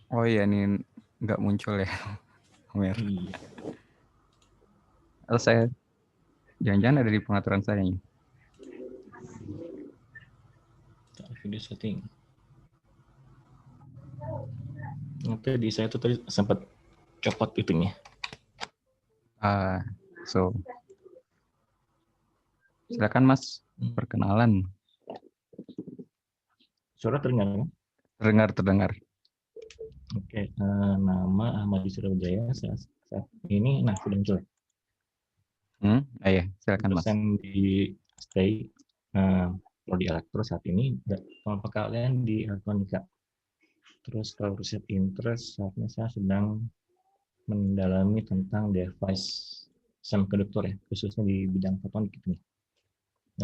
Oh iya, ini nggak muncul ya. Iya. Atau saya jangan-jangan ada di pengaturan saya nih. Video setting. Nanti di saya tuh tadi sempat copot itunya. So silakan Mas, perkenalan. Suara terdengar? Terdengar. Oke, nama Ahmad Surabaya saat ini, sudah muncul. Iya, silakan Mas. Dosen di STI, prodi elektro saat ini, kalian di elektronika. Terus kalau riset interest, saat ini saya sedang mendalami tentang device semiconductor ya, khususnya di bidang fotonik gitu nih.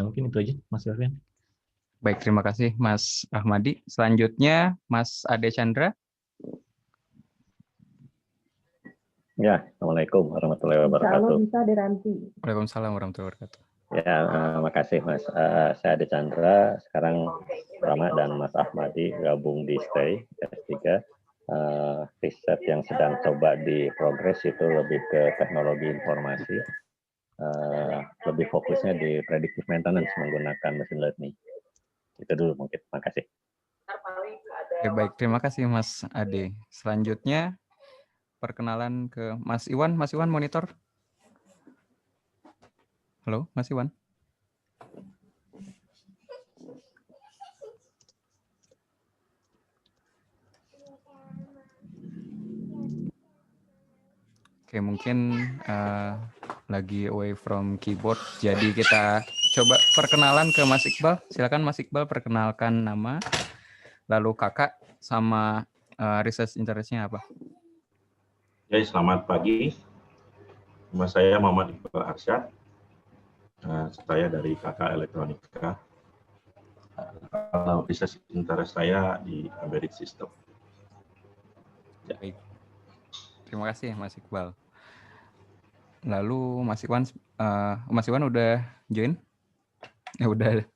Ya mungkin itu aja, Mas Alfian. Baik, terima kasih Mas Ahmadi. Selanjutnya Mas Ade Chandra. Ya, Assalamualaikum warahmatullahi wabarakatuh. Waalaikumsalam warahmatullahi wabarakatuh. Ya, makasih Mas. Saya Ade Chandra, sekarang Rama dan Mas Ahmadi gabung di STI S3. Riset yang sedang coba di progres itu lebih ke teknologi informasi. Lebih fokusnya di predictive maintenance menggunakan machine learning. Itu dulu mungkin. Makasih. Oke, baik, terima kasih Mas Ade. Selanjutnya perkenalan ke Mas Iwan. Mas Iwan monitor. Halo, Mas Iwan. Oke, mungkin lagi away from keyboard. Jadi kita coba perkenalan ke Mas Iqbal. Silakan Mas Iqbal perkenalkan nama, lalu kakak sama research interest-nya apa. Jadi selamat pagi. Nama saya Muhammad Iqbal Arsyad. Saya dari KK Elektronika. Research interest saya di embedded system. Ya. Baik. Terima kasih Mas Iqbal. Lalu Mas Iwan udah join? Ya udah.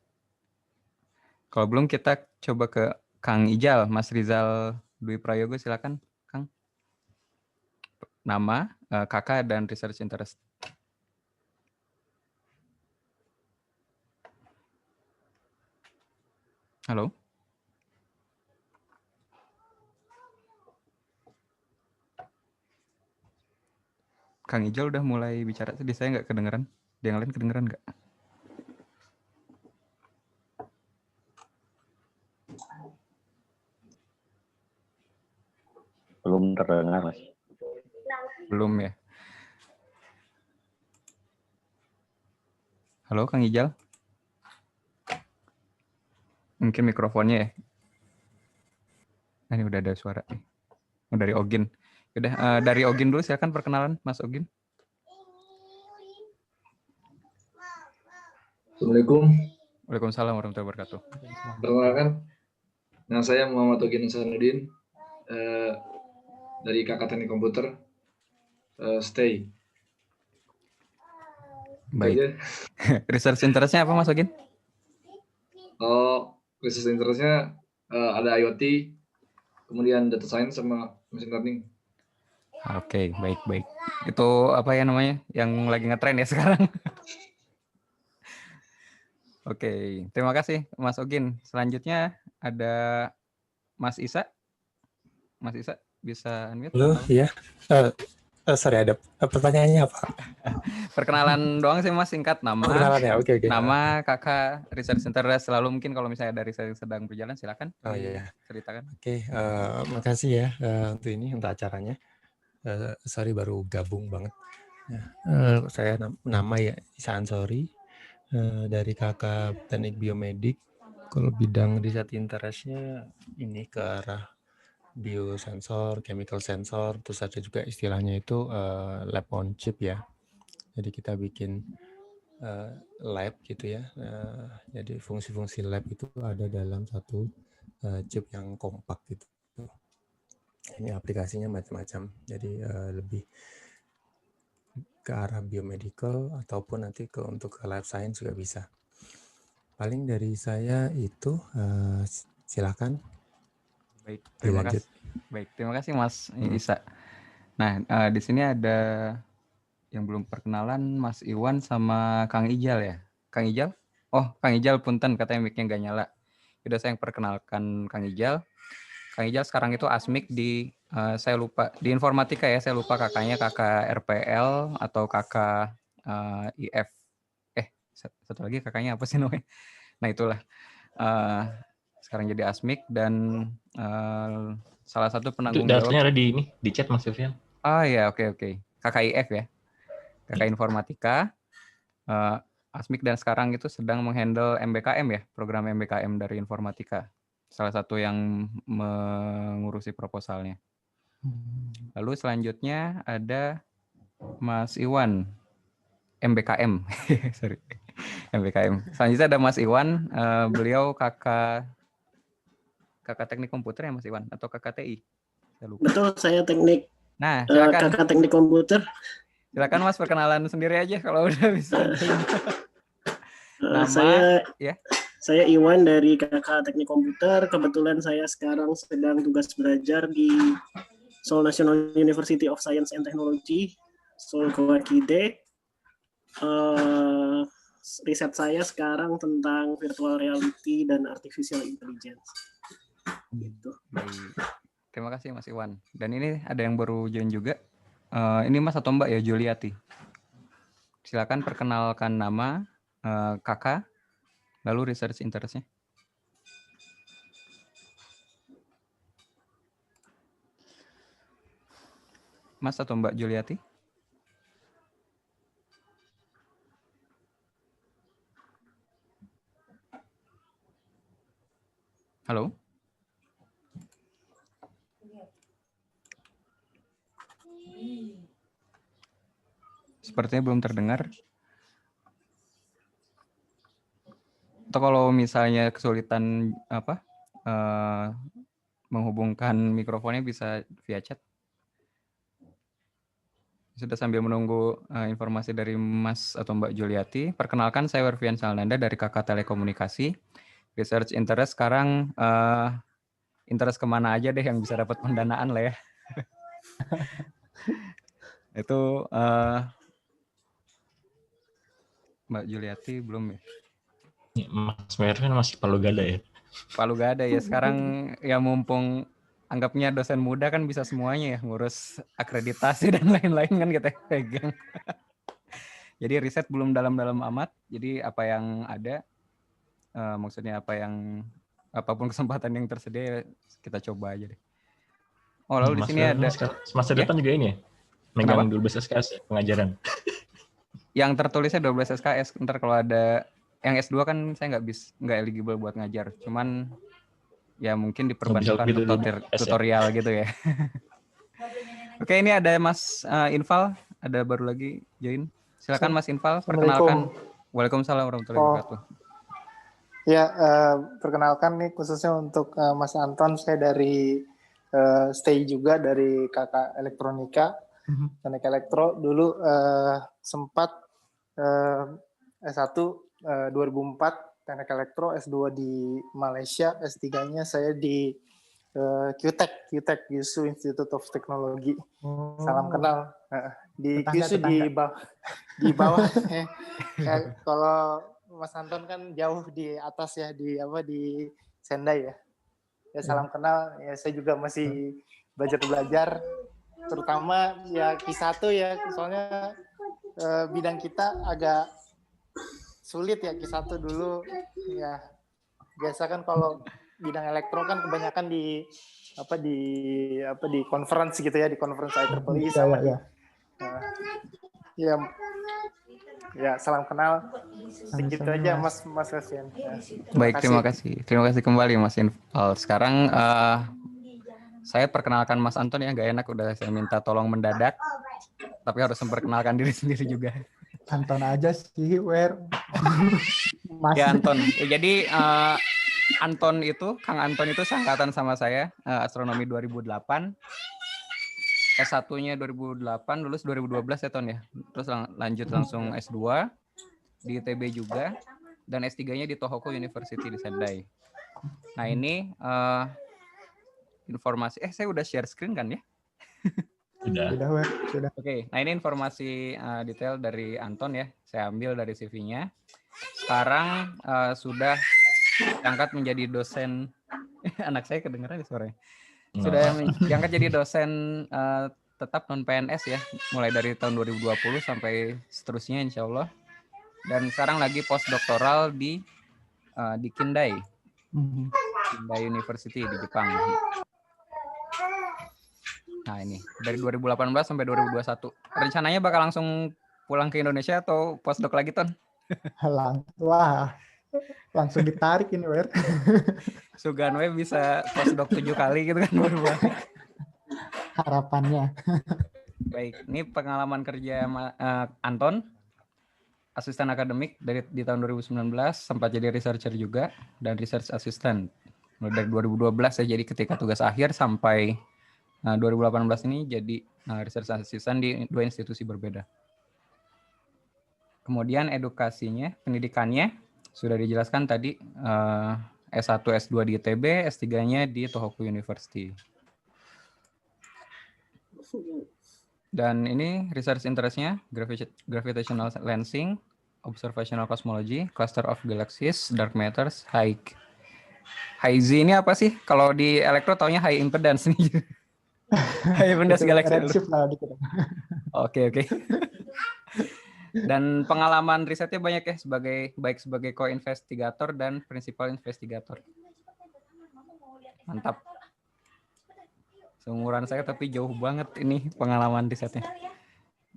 Kalau belum kita coba ke Kang Ijal, Mas Rizal Dwi Prayogo, silakan Kang. Nama, kakak dan research interest. Halo. Kang Ijal udah mulai bicara, di saya nggak kedengeran. Di yang lain kedengeran nggak? Belum terdengar, Mas. Belum ya. Halo Kang Ijal. Mungkin mikrofonnya ya. Nah, ini udah ada suara nih. Oh, dari Ogin. Udah dari Ogin dulu, silakan perkenalan Mas Ogin. Assalamualaikum. Waalaikumsalam warahmatullahi wabarakatuh. Perkenalkan, nama saya Muhammad Ogin Hasanuddin dari Kakak Teknik Komputer STI. Baik. Research interest-nya apa Mas Ogin? Research interest-nya ada IoT, kemudian data science sama machine learning. Oke, baik. Itu apa ya namanya? Yang lagi ngetren ya sekarang. Oke, terima kasih Mas Ogin. Selanjutnya ada Mas Isa. Mas Isa bisa unmute? Halo, ya. Sorry, ada pertanyaannya apa? Perkenalan doang sih Mas, singkat nama. Perkenalan ya, oke. Nama, kakak, research interest, selalu mungkin kalau misalnya dari saya sedang berjalan, silakan. Oh iya. Ceritakan. Oke, makasih ya untuk acaranya. Sorry baru gabung banget. Saya nama ya Isa Ansori dari kakak teknik biomedik. Kalau bidang riset interestnya ini ke arah biosensor, chemical sensor, terus ada juga istilahnya itu lab on chip ya. Jadi kita bikin lab gitu ya. Jadi fungsi-fungsi lab itu ada dalam satu chip yang kompak gitu. Ini aplikasinya macam-macam. Jadi lebih ke arah biomedical ataupun nanti untuk ke life science juga bisa. Paling dari saya itu silakan Baik, terima dilanjut. kasih. Baik, terima kasih Mas Isa. Nah, di sini ada yang belum perkenalan, Mas Iwan sama Kang Ijal ya. Kang Ijal? Oh, Kang Ijal punten katanya mic-nya nggak nyala. Udah saya yang perkenalkan Kang Ijal. Kang Ijal sekarang itu asmik di saya lupa di informatika ya, saya lupa kakaknya kakak RPL atau kakak IF. Satu lagi kakaknya apa sih namanya? Nah, itulah. Sekarang jadi asmik dan salah satu Itu penanggung jawab. datanya ada di chat Mas Sofian. Oh ya, oke. Kakak IF ya. Kakak informatika. Asmik dan sekarang itu sedang menghandle MBKM ya, program MBKM dari informatika. Salah satu yang mengurusi proposalnya. Lalu selanjutnya ada Mas Iwan, MBKM. Sorry. MBKM. Selanjutnya ada Mas Iwan, beliau kakak teknik komputer ya Mas Iwan atau kakak TI? Saya lupa. Betul, saya teknik. Nah, silakan. Kakak teknik komputer. Silakan Mas perkenalan sendiri aja kalau udah bisa. Nama Saya Iwan dari Kakak Teknik Komputer. Kebetulan saya sekarang sedang tugas belajar di Seoul National University of Science and Technology, Seoul Gowakide. Riset saya sekarang tentang virtual reality dan artificial intelligence. Gitu. Terima kasih Mas Iwan. Dan ini ada yang baru join juga. Ini Mas atau Mbak ya, Juliati. Silakan perkenalkan nama, kakak, lalu research interest-nya. Mas atau Mbak Juliati? Halo? Sepertinya belum terdengar. Atau kalau misalnya kesulitan menghubungkan mikrofonnya bisa via chat. Sudah sambil menunggu informasi dari Mas atau Mbak Juliati. Perkenalkan, saya Werfian Salnanda dari KK Telekomunikasi. Research interest sekarang interest kemana aja deh yang bisa dapat pendanaan lah ya. Itu Mbak Juliati belum ya? Mas Mervin masih Palu Gada ya? Palu Gada ya. Sekarang ya mumpung anggapnya dosen muda kan bisa semuanya ya, ngurus akreditasi dan lain-lain kan kita pegang. Jadi riset belum dalam-dalam amat. Jadi apa yang ada, maksudnya apapun kesempatan yang tersedia kita coba aja deh. Oh lalu di sini ada masa depan juga ini ya? Megang 12 SKS pengajaran. Yang tertulisnya 12 SKS. Ntar kalau ada yang S2 kan saya nggak eligible buat ngajar. Cuman ya mungkin diperbantukan gitu, untuk tutorial gitu ya. Oke, ini ada Mas Infal, ada baru lagi join. Silakan Mas Infal, perkenalkan. Waalaikumsalam warahmatullahi wabarakatuh. Ya, perkenalkan nih khususnya untuk Mas Anton, saya dari stay juga dari Kakak Elektronika, Teknik Elektro. Dulu sempat S1 2004 Teknik Elektro, S2 di Malaysia, S3-nya saya di QTech, Kyushu Institute of Technology. Salam kenal. Di Kyushu di bawah. Kalau Mas Anton kan jauh di atas ya, di Sendai ya. Ya salam kenal. Ya saya juga masih belajar, terutama ya Q1 ya, soalnya bidang kita agak sulit ya Q1 dulu ya. Biasa kan kalau bidang elektro kan kebanyakan di conference gitu ya, di conference IEEE sama ya salam kenal. Segitu aja Mas Resian. Baik, terima kasih kembali Mas Infal. Sekarang saya perkenalkan Mas Anton ya, gak enak udah saya minta tolong mendadak, tapi harus memperkenalkan diri sendiri juga. Anton aja sih, Ya Anton. Jadi Kang Anton itu seangkatan sama saya, astronomi 2008. S1-nya 2008, lulus 2012 ya Ton ya. Terus lanjut langsung S2 di ITB juga, dan S3-nya di Tohoku University di Sendai. Nah ini informasi, saya udah share screen kan ya? Sudah. Oke, nah ini informasi detail dari Anton ya. Saya ambil dari CV-nya. Sekarang sudah diangkat menjadi dosen. Anak saya kedengeran suaranya. Sudah diangkat jadi dosen tetap non PNS ya, mulai dari tahun 2020 sampai seterusnya insya Allah. Dan sekarang lagi postdoktoral di Kindai, Kindai University di Jepang. Nah ini dari 2018 sampai 2021. Rencananya bakal langsung pulang ke Indonesia atau postdoc lagi Ton? Wah, langsung ditarik ini Wer. Suganwe bisa postdoc 7 kali gitu kan baru balik. Harapannya. Baik, ini pengalaman kerja Anton, asisten akademik di tahun 2019, sempat jadi researcher juga dan research assistant. Mulai dari 2012 saya jadi ketika tugas akhir sampai 2018 ini jadi research assistant di 2 institusi berbeda. Kemudian edukasinya, pendidikannya sudah dijelaskan tadi, S1, S2 di ITB, S3-nya di Tohoku University. Dan ini research interest-nya, gravitational lensing, observational cosmology, cluster of galaxies, dark matters, high Z ini apa sih? Kalau di elektro taunya high impedance nih. High impedance galaxy. Oke. Dan pengalaman risetnya banyak ya, baik sebagai co-investigator dan principal investigator. Mantap. Seumuran saya tapi jauh banget ini pengalaman risetnya.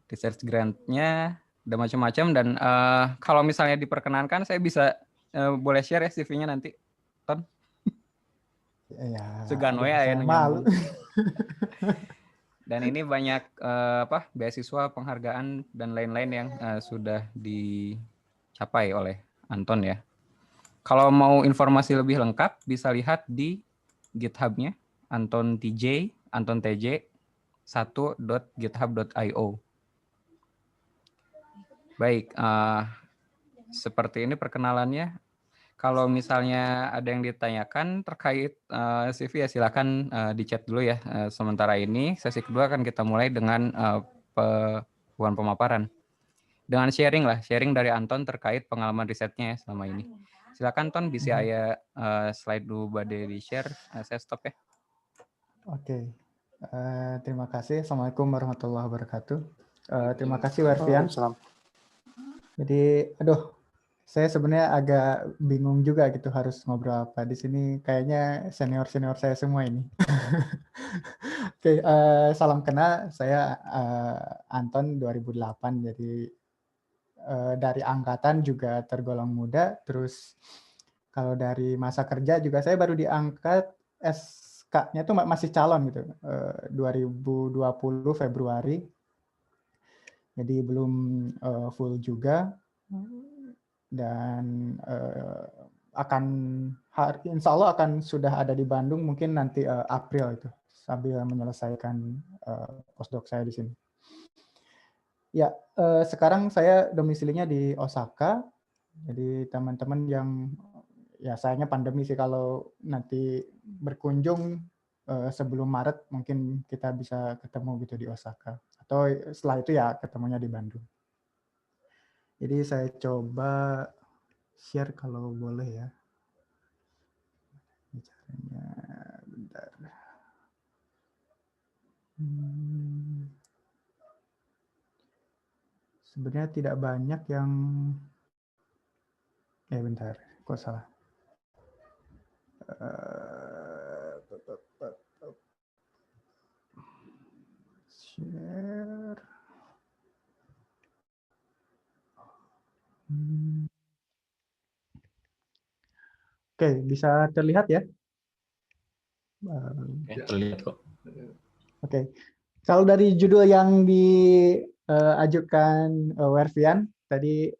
Research grant-nya ada macam-macam, dan kalau misalnya diperkenankan saya bisa boleh share ya CV-nya nanti, Ton. Ya, Suganwe ya malu. Dan ini banyak beasiswa, penghargaan dan lain-lain yang sudah dicapai oleh Anton ya. Kalau mau informasi lebih lengkap bisa lihat di GitHub-nya Anton TJ, Anton TJ 1.github.io. Baik, seperti ini perkenalannya. Kalau misalnya ada yang ditanyakan terkait CV ya silakan di chat dulu ya. Sementara ini sesi kedua akan kita mulai dengan pemaparan. Dengan sharing dari Anton terkait pengalaman risetnya ya selama ini. Silakan Ton, bisa aya slide dulu badai di share. Saya stop ya. Oke. Terima kasih. Assalamualaikum warahmatullahi wabarakatuh. Terima kasih Werfian. Jadi, saya sebenarnya agak bingung juga gitu harus ngobrol apa di sini. Kayaknya senior saya semua ini. Oke, salam kenal. Saya Anton 2008. Jadi dari angkatan juga tergolong muda. Terus kalau dari masa kerja juga saya baru diangkat SK-nya tuh masih calon gitu. 2020 Februari. Jadi belum full juga. Dan insya Allah akan sudah ada di Bandung mungkin nanti April itu sambil menyelesaikan postdoc saya di sini. Ya, sekarang saya domisilinya di Osaka. Jadi teman-teman yang ya sayangnya pandemi sih, kalau nanti berkunjung sebelum Maret mungkin kita bisa ketemu gitu di Osaka. Atau setelah itu ya ketemunya di Bandung. Jadi saya coba share kalau boleh ya. Caranya bentar. Sebenarnya tidak banyak yang bentar, kok salah. Share. Oke, bisa terlihat ya? Terlihat kok. Oke. Kalau dari judul yang diajukan Werfian tadi,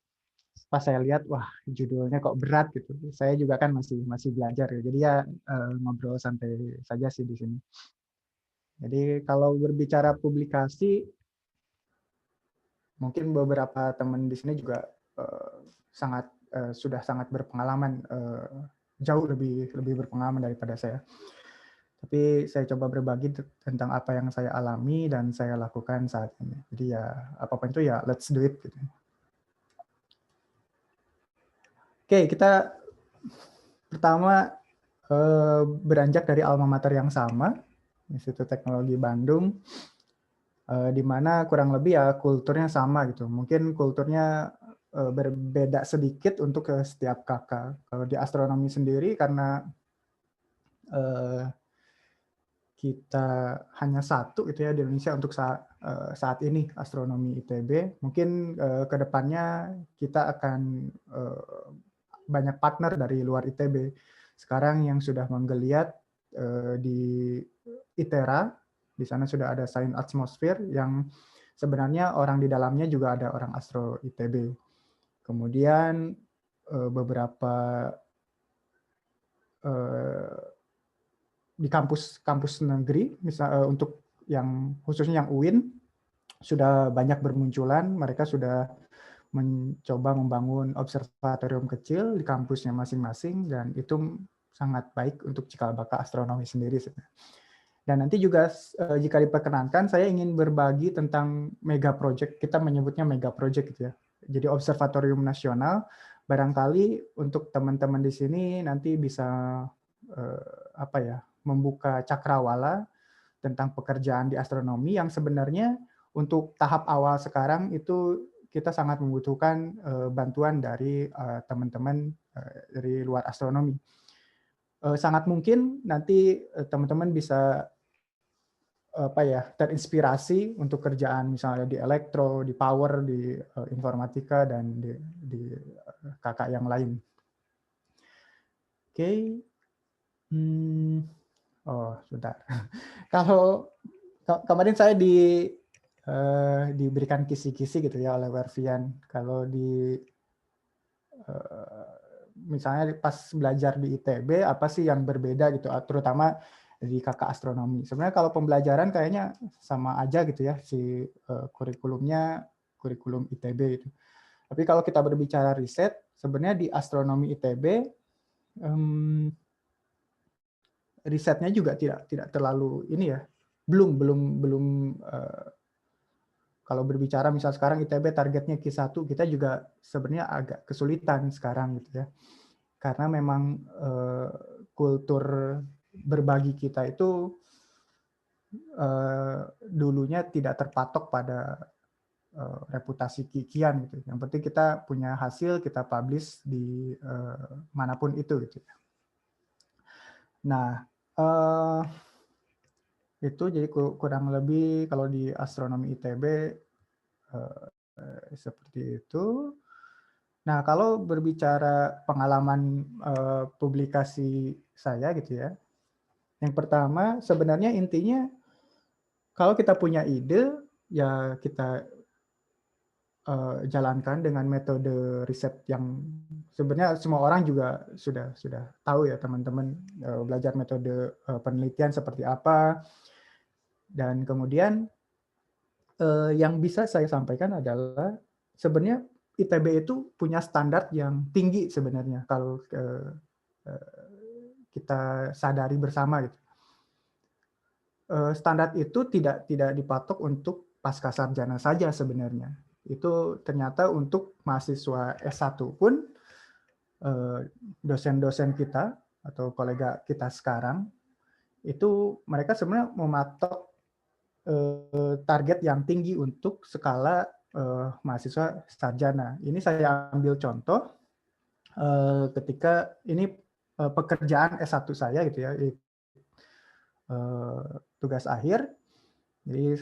pas saya lihat, wah judulnya kok berat gitu. Saya juga kan masih belajar ya. Jadi ya ngobrol santai saja sih di sini. Jadi kalau berbicara publikasi, mungkin beberapa teman di sini juga sudah sangat berpengalaman, jauh lebih berpengalaman daripada saya. Tapi saya coba berbagi tentang apa yang saya alami dan saya lakukan saat ini. Jadi ya apapun itu ya let's do it. Gitu. Oke, kita pertama beranjak dari alma mater yang sama, Institut Teknologi Bandung, di mana kurang lebih ya kulturnya sama gitu. Mungkin kulturnya berbeda sedikit untuk setiap kakak. Kalau di astronomi sendiri karena kita hanya satu gitu ya di Indonesia untuk saat ini astronomi ITB. Mungkin ke depannya kita akan banyak partner dari luar ITB. Sekarang yang sudah menggeliat di ITERA, di sana sudah ada Science Atmosphere yang sebenarnya orang di dalamnya juga ada orang astro ITB. Kemudian beberapa di kampus negeri, misalnya untuk yang khususnya yang UIN sudah banyak bermunculan, mereka sudah mencoba membangun observatorium kecil di kampusnya masing-masing dan itu sangat baik untuk cikal bakal astronomi sendiri. Dan nanti juga jika diperkenankan saya ingin berbagi tentang mega project, kita menyebutnya mega project gitu ya. Jadi observatorium nasional, barangkali untuk teman-teman di sini nanti bisa membuka cakrawala tentang pekerjaan di astronomi yang sebenarnya untuk tahap awal sekarang itu kita sangat membutuhkan bantuan dari teman-teman dari luar astronomi. Sangat mungkin nanti teman-teman bisa terinspirasi untuk kerjaan misalnya di elektro, di power, di informatika dan di kakak yang lain. Oke. Oh, sebentar. Kalau kemarin saya diberikan kisi-kisi gitu ya oleh Werfian. Kalau misalnya pas belajar di ITB apa sih yang berbeda gitu, terutama di kakak astronomi. Sebenarnya kalau pembelajaran kayaknya sama aja gitu ya si kurikulumnya kurikulum ITB itu. Tapi kalau kita berbicara riset, sebenarnya di astronomi ITB risetnya juga tidak terlalu ini ya, belum kalau berbicara misal sekarang ITB targetnya Q1, kita juga sebenarnya agak kesulitan sekarang gitu ya, karena memang kultur berbagi kita itu dulunya tidak terpatok pada reputasi kikian gitu. Yang penting kita punya hasil, kita publish di manapun itu gitu. Nah, itu jadi kurang lebih kalau di astronomi ITB seperti itu. Nah, kalau berbicara pengalaman publikasi saya gitu ya, yang pertama sebenarnya intinya kalau kita punya ide ya kita jalankan dengan metode riset yang sebenarnya semua orang juga sudah tahu ya teman-teman, belajar metode penelitian seperti apa. Dan kemudian yang bisa saya sampaikan adalah sebenarnya ITB itu punya standar yang tinggi sebenarnya kalau kita sadari bersama gitu. Standar itu tidak dipatok untuk pasca sarjana saja sebenarnya. Itu ternyata untuk mahasiswa S1 pun dosen-dosen kita atau kolega kita sekarang itu mereka sebenarnya mematok target yang tinggi untuk skala mahasiswa sarjana. Ini saya ambil contoh ketika ini pekerjaan S1 saya gitu ya, tugas akhir. Jadi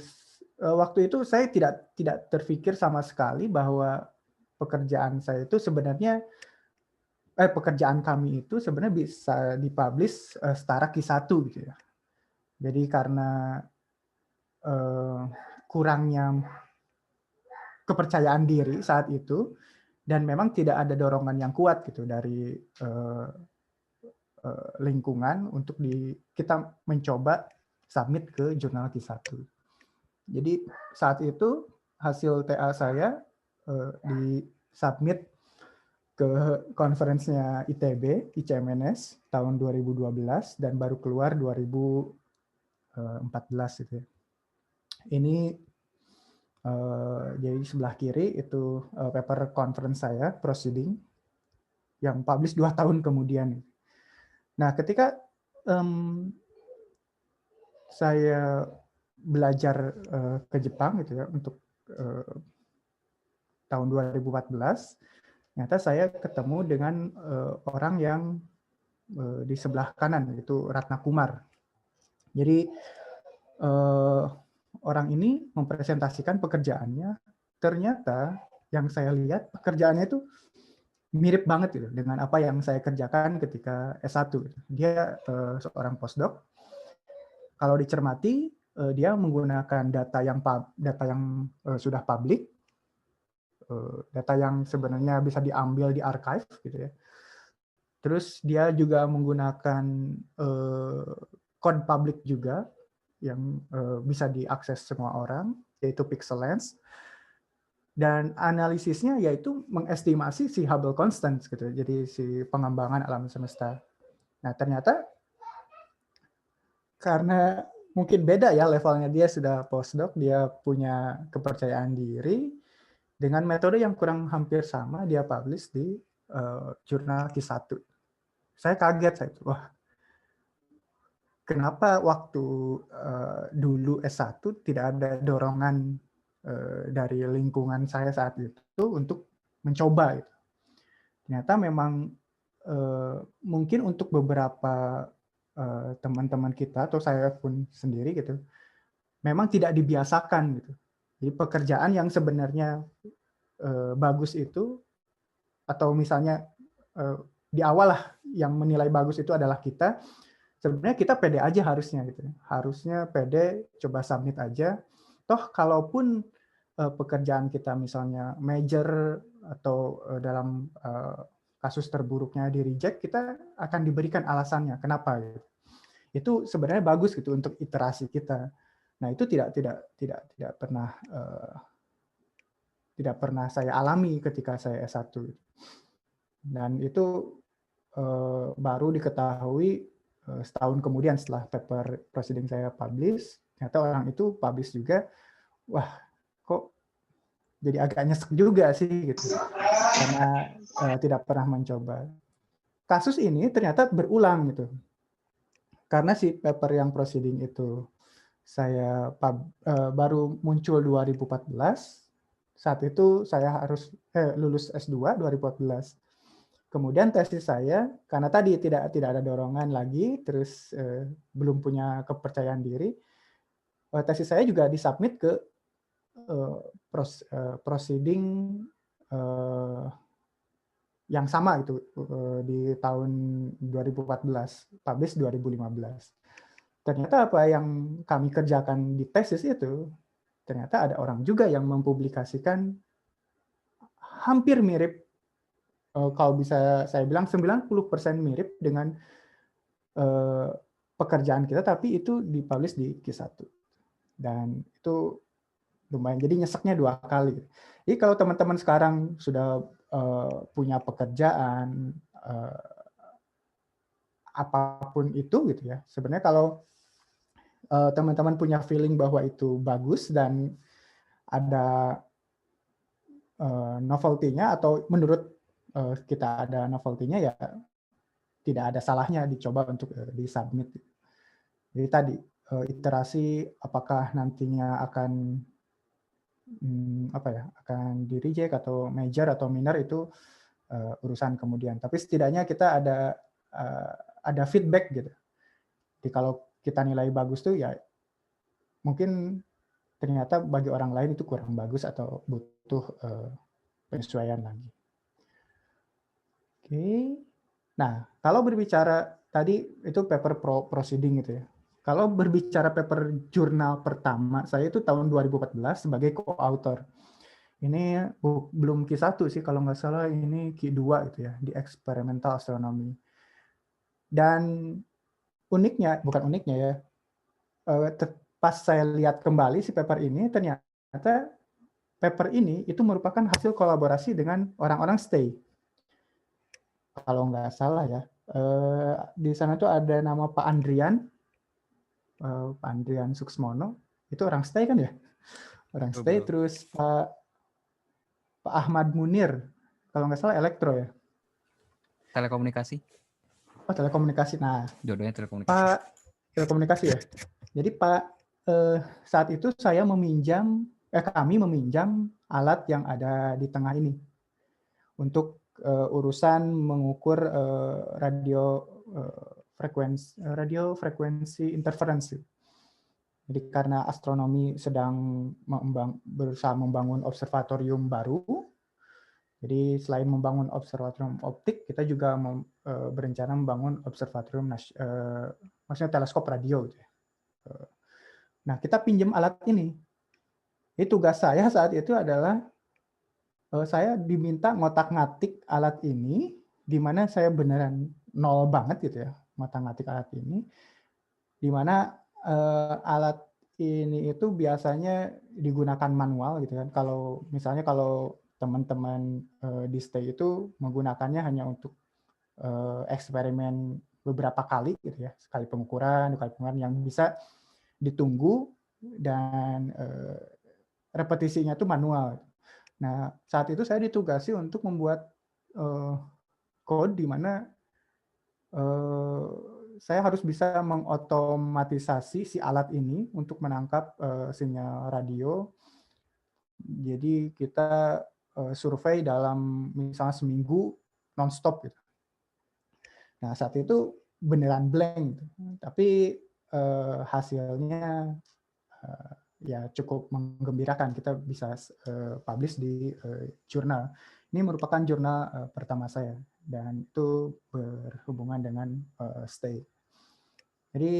waktu itu saya tidak terpikir sama sekali bahwa pekerjaan saya itu sebenarnya pekerjaan kami itu sebenarnya bisa dipublish setara Q1 gitu ya. Jadi karena kurangnya kepercayaan diri saat itu dan memang tidak ada dorongan yang kuat gitu dari lingkungan untuk kita mencoba submit ke jurnal Q1. Jadi saat itu hasil TA saya di submit ke konferensinya ITB, ICMNS tahun 2012 dan baru keluar 2014 gitu ya. Ini jadi sebelah kiri itu paper conference saya, proceeding, yang publish 2 tahun kemudian. Nah, ketika saya belajar ke Jepang gitu ya untuk tahun 2014, ternyata saya ketemu dengan orang yang di sebelah kanan, yaitu Ratna Kumar. Jadi orang ini mempresentasikan pekerjaannya, ternyata yang saya lihat pekerjaannya itu mirip banget gitu dengan apa yang saya kerjakan ketika S1. Dia seorang postdoc. Kalau dicermati, dia menggunakan data yang sudah publik, data yang sebenarnya bisa diambil di archive gitu ya. Terus dia juga menggunakan code public juga yang bisa diakses semua orang, yaitu PixelLens. Dan analisisnya yaitu mengestimasi si Hubble constant gitu, jadi si pengembangan alam semesta. Nah, ternyata karena mungkin beda ya levelnya, dia sudah postdoc, dia punya kepercayaan diri, dengan metode yang kurang hampir sama dia publish di jurnal Q1. Saya kaget, saya itu, wah, kenapa waktu dulu S1 tidak ada dorongan dari lingkungan saya saat itu untuk mencoba itu. Ternyata memang mungkin untuk beberapa teman-teman kita atau saya pun sendiri gitu, memang tidak dibiasakan gitu. Jadi pekerjaan yang sebenarnya bagus itu, atau misalnya di awal lah yang menilai bagus itu adalah kita, sebenarnya kita pede aja harusnya gitu. Harusnya pede, coba submit aja. Toh kalaupun pekerjaan kita misalnya major atau dalam kasus terburuknya di reject, kita akan diberikan alasannya kenapa gitu. Itu sebenarnya bagus gitu untuk iterasi kita. Nah, itu tidak pernah saya alami ketika saya S1. Dan itu baru diketahui setahun kemudian setelah paper proceeding saya publish. Ternyata orang itu publish juga, wah kok jadi agak nyesek juga sih gitu, karena tidak pernah mencoba. Kasus ini ternyata berulang gitu, karena si paper yang proceeding itu saya baru muncul 2014, saat itu saya harus lulus S2 2014. Kemudian tesis saya, karena tadi tidak ada dorongan lagi, terus belum punya kepercayaan diri, tesis saya juga disubmit ke proceeding yang sama itu di tahun 2014, publish 2015. Ternyata apa yang kami kerjakan di tesis itu, ternyata ada orang juga yang mempublikasikan hampir mirip, kalau bisa saya bilang 90% mirip dengan pekerjaan kita, tapi itu dipublish di Q1. Dan itu lumayan, jadi nyeseknya 2 kali. Jadi kalau teman-teman sekarang sudah punya pekerjaan apapun itu gitu ya, sebenarnya kalau teman-teman punya feeling bahwa itu bagus dan ada novelty-nya, atau menurut kita ada novelty-nya, ya tidak ada salahnya dicoba untuk disubmit. Jadi tadi iterasi apakah nantinya akan akan di reject atau major atau minor itu urusan kemudian. Tapi setidaknya kita ada feedback gitu. Jadi kalau kita nilai bagus tuh ya mungkin ternyata bagi orang lain itu kurang bagus atau butuh penyesuaian lagi. Oke. Nah, kalau berbicara tadi itu paper proceeding gitu ya. Kalau berbicara paper jurnal pertama, saya itu tahun 2014 sebagai co-author. Ini belum Q1 sih, kalau nggak salah ini Q2 gitu ya, di Experimental Astronomy. Dan bukan uniknya ya, pas saya lihat kembali si paper ini, ternyata paper ini itu merupakan hasil kolaborasi dengan orang-orang STAY. Kalau nggak salah ya, di sana tuh ada nama Pak Andrian Suksmono, itu orang STAY kan ya? Orang STAY, terus Pak Ahmad Munir, kalau nggak salah elektro ya? Telekomunikasi. Oh, telekomunikasi. Nah, Jodohnya telekomunikasi. Pak telekomunikasi ya. Jadi Pak, saat itu kami meminjam alat yang ada di tengah ini untuk urusan mengukur radio frekuensi interferensi. Jadi karena astronomi sedang berusaha membangun observatorium baru, jadi selain membangun observatorium optik, kita juga berencana membangun observatorium maksudnya teleskop radio. Gitu ya. Nah, kita pinjam alat ini. Jadi tugas saya saat itu adalah saya diminta ngotak-ngatik alat ini, di mana saya beneran nol banget gitu ya, ngotak-ngatik alat ini, di mana alat ini itu biasanya digunakan manual gitu kan. Kalau misalnya kalau teman-teman di STAY itu menggunakannya hanya untuk eksperimen beberapa kali gitu ya, sekali pengukuran yang bisa ditunggu dan repetisinya itu manual. Nah, saat itu saya ditugasi untuk membuat code di mana saya harus bisa mengotomatisasi si alat ini untuk menangkap sinyal radio. Jadi kita survei dalam misalnya seminggu nonstop gitu. Nah, saat itu beneran blank, gitu. Tapi hasilnya ya cukup menggembirakan. Kita bisa publish di jurnal. Ini merupakan jurnal pertama saya dan itu berhubungan dengan STAY. Jadi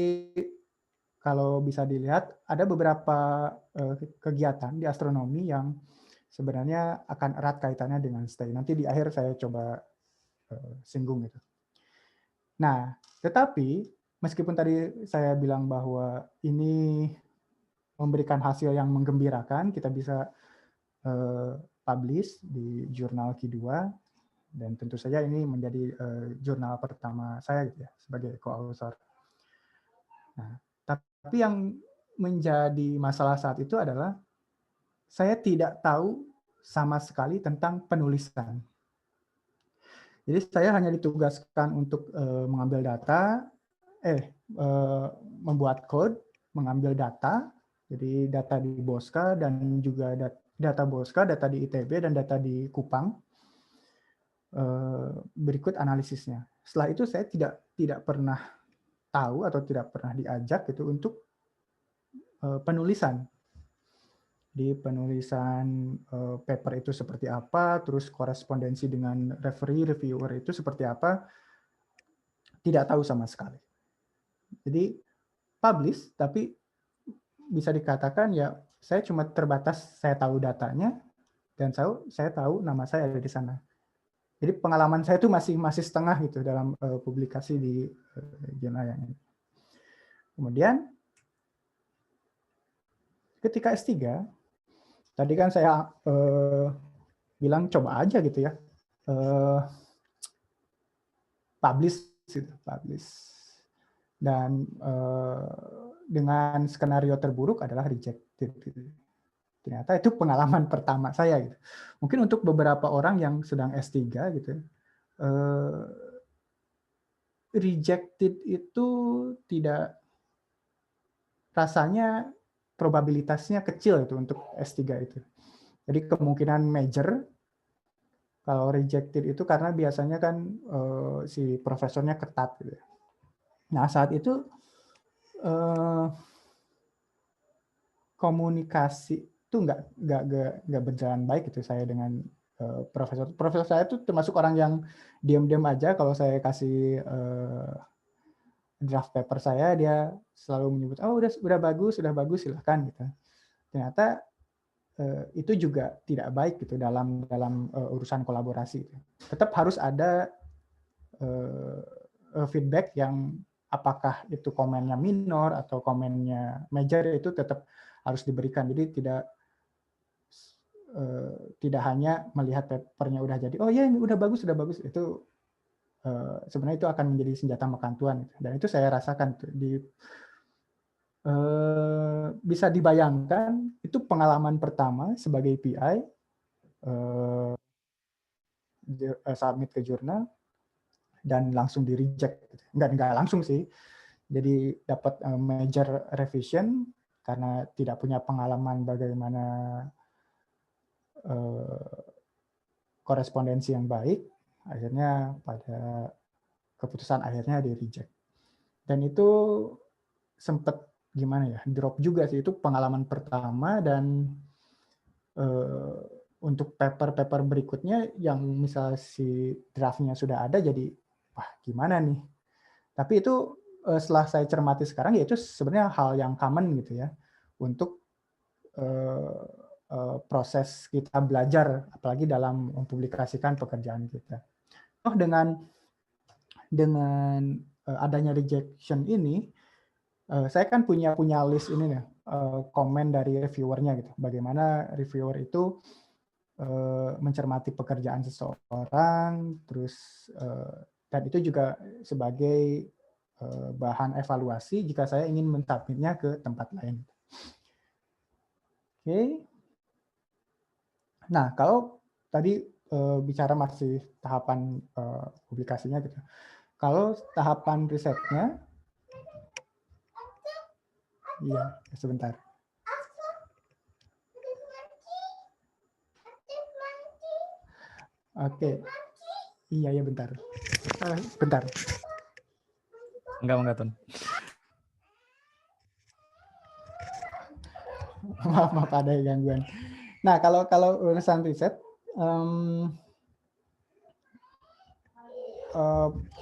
kalau bisa dilihat ada beberapa kegiatan di astronomi yang sebenarnya akan erat kaitannya dengan STAY. Nanti di akhir saya coba singgung itu. Nah, tetapi meskipun tadi saya bilang bahwa ini memberikan hasil yang menggembirakan, kita bisa publish di jurnal Q2, dan tentu saja ini menjadi jurnal pertama saya gitu ya, sebagai co-author. Nah, tapi yang menjadi masalah saat itu adalah saya tidak tahu sama sekali tentang penulisan. Jadi saya hanya ditugaskan untuk mengambil data, membuat code, mengambil data, jadi data di Bosca dan juga data Bosca, data di ITB dan data di Kupang. Berikut analisisnya. Setelah itu saya tidak pernah tahu atau tidak pernah diajak gitu untuk penulisan. Di penulisan paper itu seperti apa, terus korespondensi dengan referee, reviewer itu seperti apa, tidak tahu sama sekali. Jadi publish, tapi bisa dikatakan ya saya cuma terbatas, saya tahu datanya dan saya tahu nama saya ada di sana. Jadi pengalaman saya itu masih setengah gitu dalam publikasi di jurnal yang ini. Kemudian ketika S3, tadi kan saya bilang coba aja gitu ya, publish gitu, publish. Dan dengan skenario terburuk adalah rejected. Gitu. Ternyata itu pengalaman pertama saya. Gitu. Mungkin untuk beberapa orang yang sedang S3 gitu, rejected itu tidak, rasanya probabilitasnya kecil itu untuk S3 itu. Jadi kemungkinan major kalau rejected itu karena biasanya kan si profesornya ketat gitu. Nah saat itu komunikasi itu nggak berjalan baik gitu saya dengan profesor. Profesor saya itu termasuk orang yang diam-diam aja kalau saya kasih draft paper saya, dia selalu menyebut, oh udah bagus silahkan gitu. Ternyata itu juga tidak baik gitu dalam urusan kolaborasi. Tetap harus ada feedback yang apakah itu komennya minor atau komennya major itu tetap harus diberikan. Jadi tidak hanya melihat papernya udah jadi, oh ya ini udah bagus itu sebenarnya itu akan menjadi senjata makan tuan. Dan itu saya rasakan bisa dibayangkan itu pengalaman pertama sebagai PI, submit ke jurnal dan langsung di reject. Enggak langsung sih. Jadi dapat major revision karena tidak punya pengalaman bagaimana korespondensi yang baik, akhirnya pada keputusan akhirnya di reject. Dan itu sempat gimana ya, drop juga sih, itu pengalaman pertama. Dan untuk paper-paper berikutnya yang misal si draftnya sudah ada, jadi wah gimana nih. Tapi itu setelah saya cermati sekarang, ya itu sebenarnya hal yang common gitu ya untuk proses kita belajar, apalagi dalam mempublikasikan pekerjaan kita. Oh, dengan adanya rejection ini, saya kan punya list ini nih, komen dari reviewernya gitu. Bagaimana reviewer itu mencermati pekerjaan seseorang, terus dan itu juga sebagai bahan evaluasi jika saya ingin mensubmitnya ke tempat lain. Oke. Nah, kalau tadi bicara masih tahapan publikasinya gitu. Kalau tahapan risetnya, iya, sebentar. Oke. Iya, bentar. Bentar. Enggak, Ton. Maaf ada gangguan. Nah, kalau urusan riset,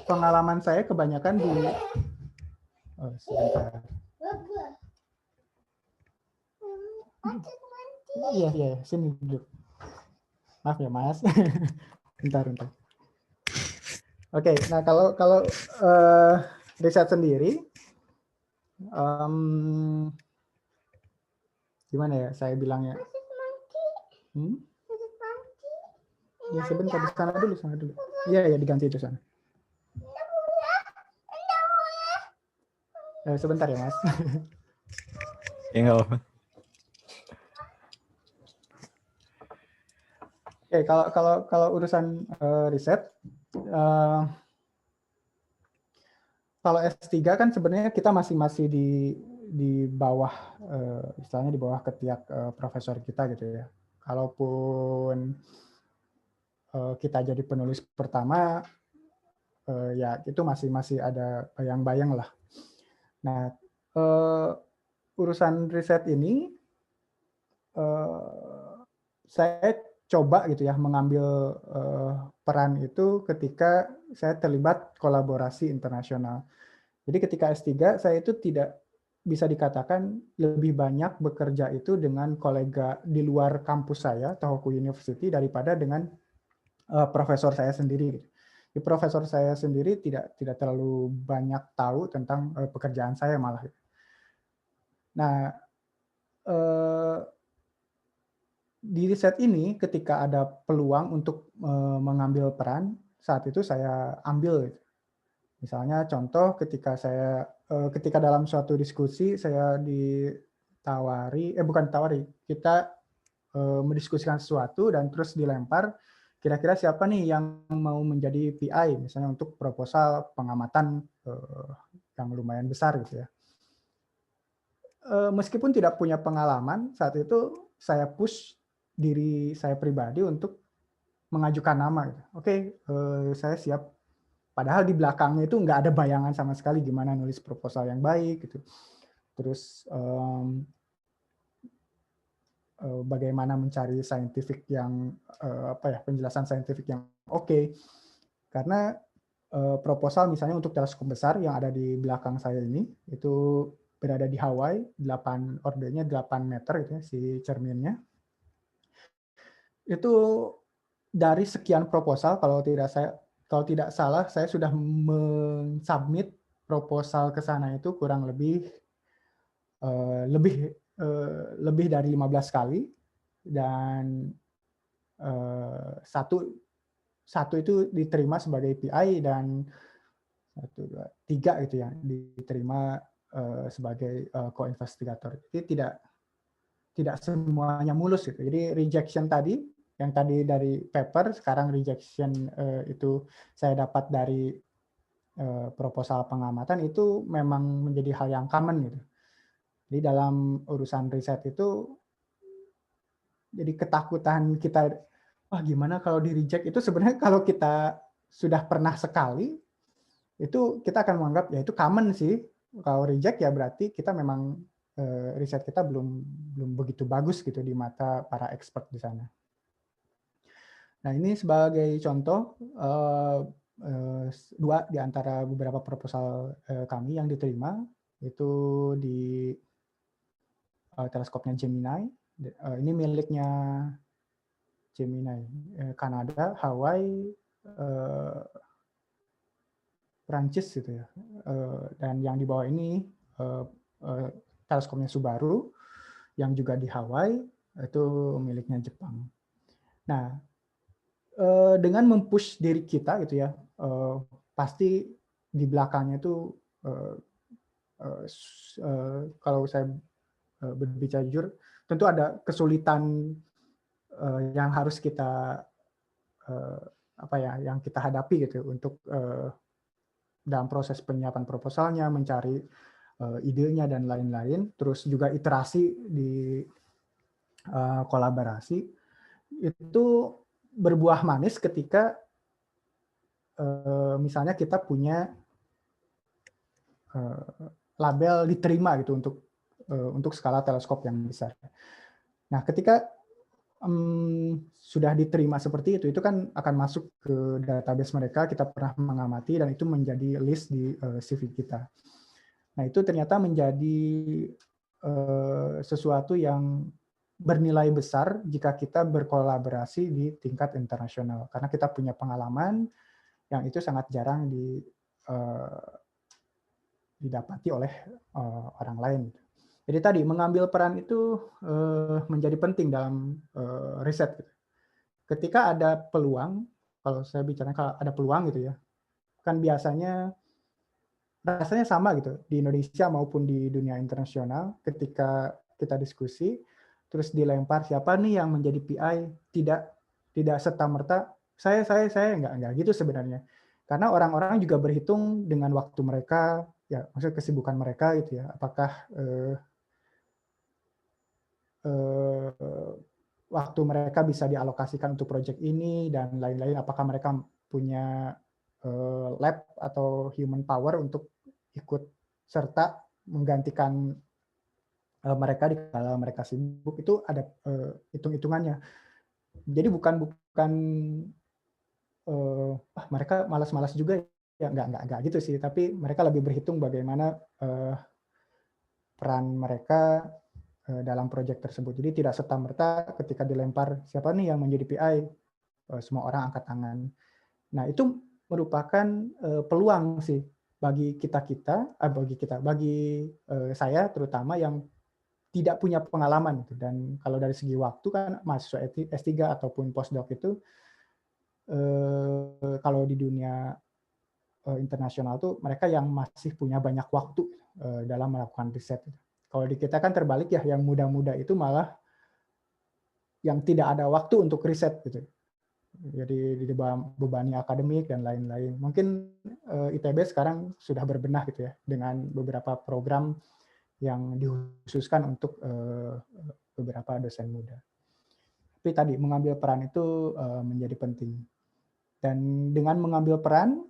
pengalaman saya kebanyakan di sebentar. Iya, sini dulu. Maaf ya, Mas. Bentar. Oke, nah kalau riset sendiri, gimana ya saya bilangnya? Ya sebentar, di sana dulu. Iya, diganti itu sana. Sebentar ya, Mas. Ya nggak apa-apa. Oke, kalau urusan riset, kalau S3 kan sebenarnya kita masih di bawah, istilahnya di bawah ketiak profesor kita gitu ya. Kalaupun kita jadi penulis pertama, ya itu masih ada bayang-bayang lah. Nah, urusan riset ini saya coba gitu ya mengambil peran itu ketika saya terlibat kolaborasi internasional. Jadi ketika S3 saya itu tidak bisa dikatakan lebih banyak bekerja itu dengan kolega di luar kampus saya, Tohoku University, daripada dengan profesor saya sendiri. Di profesor saya sendiri tidak terlalu banyak tahu tentang pekerjaan saya malah. Nah, di riset ini ketika ada peluang untuk mengambil peran, saat itu saya ambil. Misalnya contoh ketika dalam suatu diskusi saya kita mendiskusikan sesuatu dan terus dilempar, kira-kira siapa nih yang mau menjadi PI misalnya untuk proposal pengamatan yang lumayan besar gitu ya. Meskipun tidak punya pengalaman, saat itu saya push diri saya pribadi untuk mengajukan nama. Gitu. Oke, saya siap. Padahal di belakangnya itu nggak ada bayangan sama sekali gimana nulis proposal yang baik gitu. Terus bagaimana mencari scientific yang penjelasan scientific yang oke. Karena proposal misalnya untuk teleskop besar yang ada di belakang saya ini itu berada di Hawaii, ordernya 8 meter gitu ya, si cerminnya. Itu dari sekian proposal kalau tidak salah saya sudah mensubmit proposal ke sana itu kurang lebih lebih dari 15 kali, dan satu itu diterima sebagai PI, dan 1, 2, 3 gitu ya diterima sebagai co-investigator. Jadi tidak semuanya mulus gitu. Jadi rejection tadi, yang tadi dari paper, sekarang rejection itu saya dapat dari proposal pengamatan, itu memang menjadi hal yang common gitu. Jadi dalam urusan riset itu, jadi ketakutan kita, wah gimana kalau di reject, itu sebenarnya kalau kita sudah pernah sekali, itu kita akan menganggap ya itu common sih. Kalau reject ya berarti kita memang riset kita belum begitu bagus gitu di mata para expert di sana. Nah ini sebagai contoh dua di antara beberapa proposal kami yang diterima, itu di teleskopnya Gemini. Ini miliknya Gemini, Kanada, Hawaii, Prancis gitu ya. Dan yang di bawah ini teleskopnya Subaru yang juga di Hawaii, itu miliknya Jepang. Nah, dengan mempush diri kita gitu ya, pasti di belakangnya itu kalau saya berbicara jujur, tentu ada kesulitan yang harus kita yang kita hadapi gitu untuk dalam proses penyiapan proposalnya, mencari idenya dan lain-lain, terus juga iterasi di kolaborasi, itu berbuah manis ketika misalnya kita punya label diterima gitu untuk skala teleskop yang besar. Nah, ketika sudah diterima seperti itu kan akan masuk ke database mereka, kita pernah mengamati, dan itu menjadi list di CV kita. Nah, itu ternyata menjadi sesuatu yang bernilai besar jika kita berkolaborasi di tingkat internasional, karena kita punya pengalaman yang itu sangat jarang didapati oleh orang lain. Jadi tadi mengambil peran itu menjadi penting dalam riset. Ketika ada peluang, kalau saya bicara kalau ada peluang gitu ya, kan biasanya rasanya sama gitu di Indonesia maupun di dunia internasional. Ketika kita diskusi, terus dilempar siapa nih yang menjadi PI, tidak serta-merta saya enggak gitu sebenarnya. Karena orang-orang juga berhitung dengan waktu mereka, ya maksud kesibukan mereka gitu ya. Apakah waktu mereka bisa dialokasikan untuk proyek ini dan lain-lain, apakah mereka punya lab atau human power untuk ikut serta menggantikan mereka di kala mereka sibuk, itu ada hitung-hitungannya. Jadi bukan mereka malas-malas juga ya, enggak gitu sih, tapi mereka lebih berhitung bagaimana peran mereka dalam proyek tersebut. Jadi tidak serta-merta ketika dilempar siapa nih yang menjadi PI, semua orang angkat tangan. Nah, itu merupakan peluang sih bagi bagi saya terutama yang tidak punya pengalaman gitu. Dan kalau dari segi waktu kan mahasiswa S3 ataupun postdoc itu kalau di dunia internasional tuh mereka yang masih punya banyak waktu dalam melakukan riset. Kalau di kita kan terbalik ya, yang muda-muda itu malah yang tidak ada waktu untuk riset gitu. Jadi dibebani akademik dan lain-lain. Mungkin ITB sekarang sudah berbenah gitu ya dengan beberapa program yang dikhususkan untuk beberapa dosen muda. Tapi tadi mengambil peran itu menjadi penting. Dan dengan mengambil peran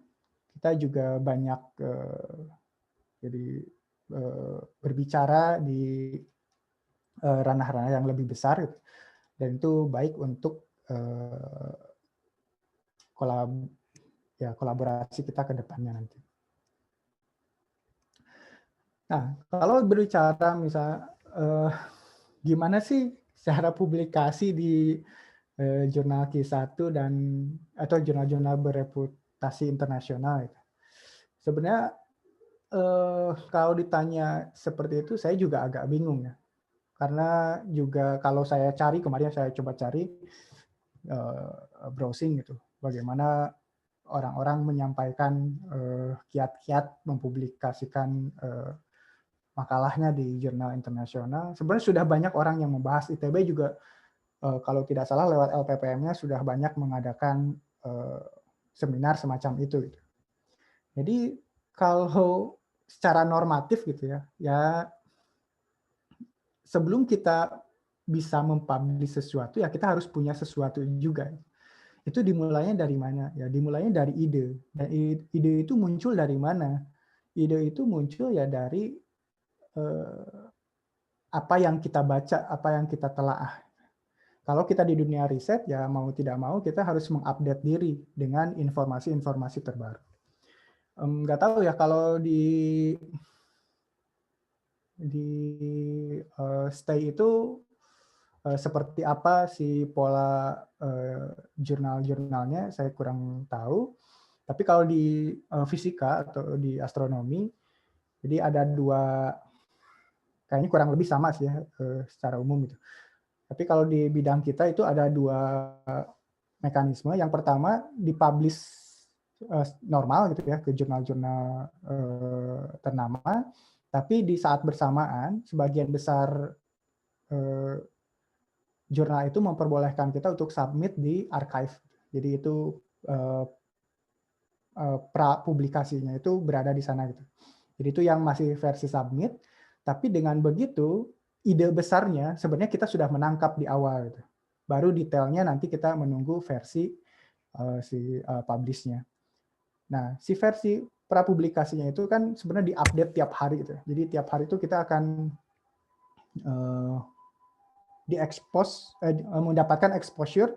kita juga banyak berbicara di ranah-ranah yang lebih besar gitu. Dan itu baik untuk kolaborasi kita ke depannya nanti. Nah, kalau berbicara misalnya gimana sih cara publikasi di jurnal Q1 atau jurnal-jurnal bereputasi internasional itu. Sebenarnya kalau ditanya seperti itu, saya juga agak bingung ya. Karena juga kalau saya cari, kemarin saya coba cari browsing gitu, bagaimana orang-orang menyampaikan kiat-kiat mempublikasikan makalahnya di jurnal internasional. Sebenarnya sudah banyak orang yang membahas. ITB juga kalau tidak salah lewat LPPM-nya sudah banyak mengadakan seminar semacam itu. Gitu. Jadi kalau secara normatif gitu ya sebelum kita bisa mempublish sesuatu ya kita harus punya sesuatu juga. Itu dimulainya dari mana? Ya dimulainya dari ide. Dan ide itu muncul dari mana? Ide itu muncul ya dari apa yang kita baca, apa yang kita telaah. Kalau kita di dunia riset, ya mau tidak mau kita harus mengupdate diri dengan informasi-informasi terbaru. Nggak tahu ya kalau di Stay itu seperti apa si pola jurnal-jurnalnya, saya kurang tahu. Tapi kalau di fisika atau di astronomi, jadi ada dua, kayaknya kurang lebih sama sih ya secara umum gitu. Tapi kalau di bidang kita itu ada dua mekanisme. Yang pertama dipublish normal gitu ya ke jurnal-jurnal ternama, tapi di saat bersamaan sebagian besar jurnal itu memperbolehkan kita untuk submit di archive. Jadi itu pra publikasinya itu berada di sana gitu. Jadi itu yang masih versi submit, tapi dengan begitu ide besarnya sebenarnya kita sudah menangkap di awal gitu. Baru detailnya nanti kita menunggu versi publish-nya. Nah, si versi prapublikasinya itu kan sebenarnya diupdate tiap hari gitu. Jadi tiap hari itu kita akan mendapatkan exposure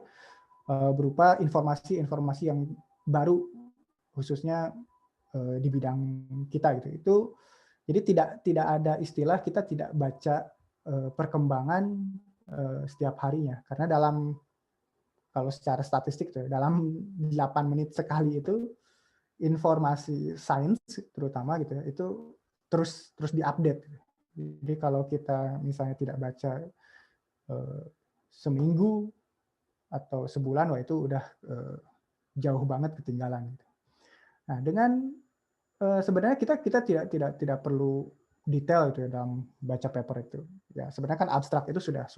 berupa informasi-informasi yang baru khususnya di bidang kita gitu. Itu jadi tidak ada istilah kita tidak baca perkembangan setiap harinya, karena kalau secara statistik tuh dalam 8 menit sekali itu informasi sains terutama gitu ya itu terus diupdate. Jadi kalau kita misalnya tidak baca seminggu atau sebulan, wah itu udah jauh banget ketinggalan. Nah, dengan sebenarnya kita tidak perlu detail itu ya dalam baca paper itu. Ya sebenarnya kan abstrak itu sudah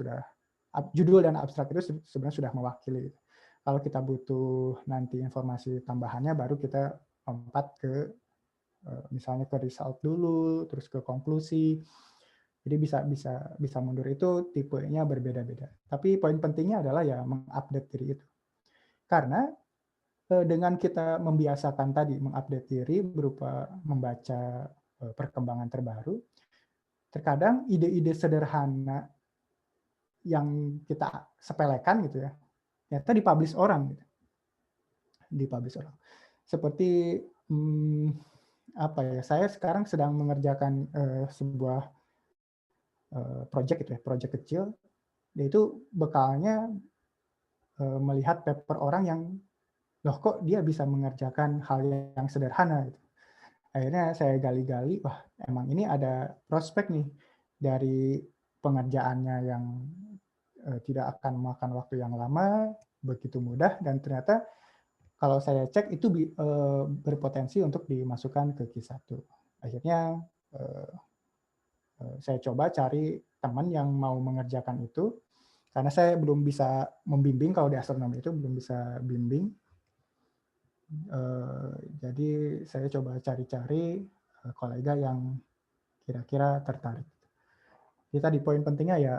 judul dan abstrak itu sebenarnya sudah mewakili. Kalau kita butuh nanti informasi tambahannya baru kita lompat ke misalnya ke result dulu, terus ke konklusi. Jadi bisa mundur, itu tipenya berbeda-beda. Tapi poin pentingnya adalah ya mengupdate diri itu. Karena dengan kita membiasakan tadi mengupdate diri berupa membaca perkembangan terbaru, terkadang ide-ide sederhana yang kita sepelekan gitu ya, ternyata dipublish orang gitu. Dipublish orang. Seperti apa ya? Saya sekarang sedang mengerjakan sebuah project gitu ya, project kecil. Yaitu bekalnya melihat paper orang yang loh kok dia bisa mengerjakan hal yang sederhana gitu. Akhirnya saya gali-gali, wah emang ini ada prospek nih dari pengerjaannya yang tidak akan memakan waktu yang lama, begitu mudah, dan ternyata kalau saya cek itu berpotensi untuk dimasukkan ke Q1. Akhirnya saya coba cari teman yang mau mengerjakan itu, karena saya belum bisa membimbing, kalau di astronomi itu belum bisa bimbing. Jadi saya coba cari-cari kolega yang kira-kira tertarik. Kita di poin pentingnya ya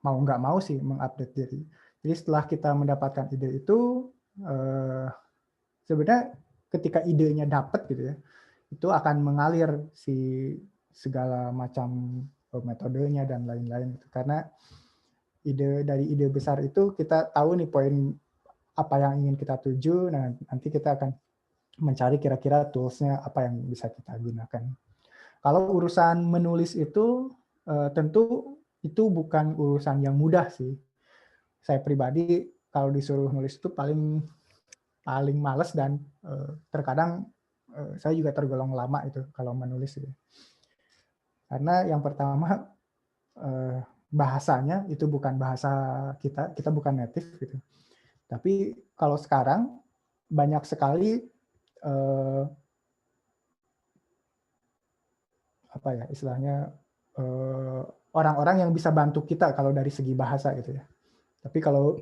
mau nggak mau sih mengupdate diri. Jadi setelah kita mendapatkan ide itu, sebenarnya ketika idenya dapat gitu ya, itu akan mengalir si segala macam metodenya dan lain-lain. Karena dari ide besar itu kita tahu nih poin apa yang ingin kita tuju, nah nanti kita akan mencari kira-kira tools-nya apa yang bisa kita gunakan. Kalau urusan menulis itu tentu itu bukan urusan yang mudah sih. Saya pribadi kalau disuruh nulis itu paling males dan terkadang saya juga tergolong lama itu kalau menulis gitu. Karena yang pertama bahasanya itu bukan bahasa kita bukan native gitu. Tapi kalau sekarang banyak sekali apa ya istilahnya orang-orang yang bisa bantu kita kalau dari segi bahasa gitu ya. Tapi kalau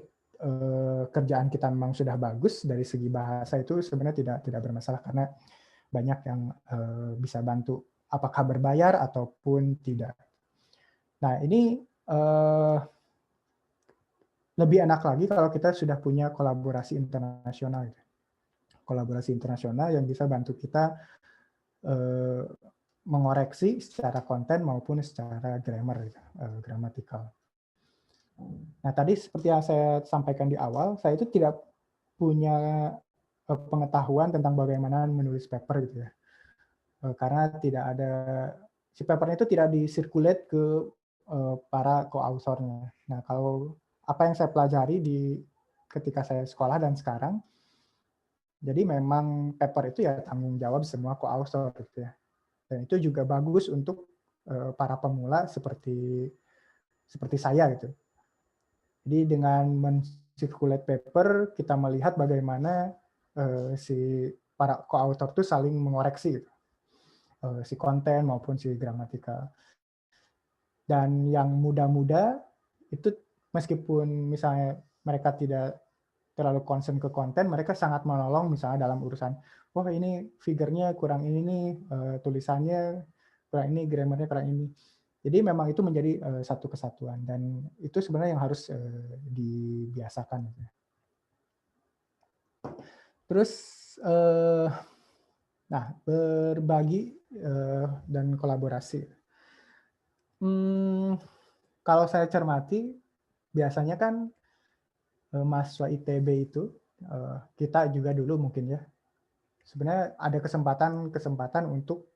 kerjaan kita memang sudah bagus dari segi bahasa itu sebenarnya tidak bermasalah karena banyak yang bisa bantu apakah berbayar ataupun tidak. Nah ini lebih enak lagi kalau kita sudah punya kolaborasi internasional. Kolaborasi internasional yang bisa bantu kita mengoreksi secara konten maupun secara grammar, gramatikal. Nah tadi seperti yang saya sampaikan di awal, saya itu tidak punya pengetahuan tentang bagaimana menulis paper gitu ya. Karena tidak ada, si paper itu tidak disirkulate ke para co-authornya. Nah kalau apa yang saya pelajari ketika saya sekolah dan sekarang, jadi memang paper itu ya tanggung jawab semua co-author gitu ya. Dan itu juga bagus untuk para pemula seperti saya gitu. Jadi dengan men-circulate paper, kita melihat bagaimana si para co-author itu saling mengoreksi gitu. Si konten maupun si gramatikal. Dan yang muda-muda itu meskipun misalnya mereka tidak terlalu concern ke konten, mereka sangat menolong misalnya dalam urusan, wah ini figurnya kurang ini nih, tulisannya kurang ini, grammarnya kurang ini. Jadi memang itu menjadi satu kesatuan dan itu sebenarnya yang harus dibiasakan. Terus, nah berbagi dan kolaborasi. Kalau saya cermati, biasanya kan mahasiswa ITB itu, kita juga dulu mungkin ya, sebenarnya ada kesempatan untuk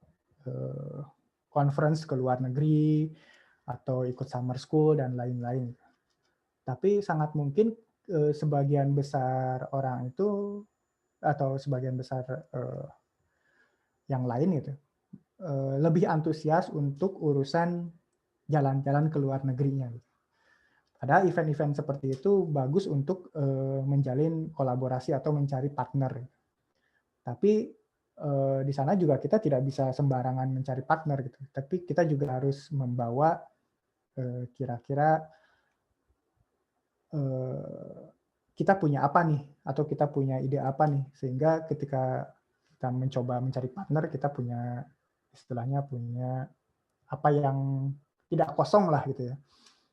conference ke luar negeri, atau ikut summer school, dan lain-lain. Tapi sangat mungkin sebagian besar orang itu, atau sebagian besar yang lain itu, lebih antusias untuk urusan jalan-jalan ke luar negerinya. Ada event-event seperti itu bagus untuk menjalin kolaborasi atau mencari partner. Tapi di sana juga kita tidak bisa sembarangan mencari partner gitu. Tapi kita juga harus membawa kira-kira kita punya apa nih, atau kita punya ide apa nih, sehingga ketika kita mencoba mencari partner, kita punya istilahnya punya apa yang tidak kosong lah gitu ya.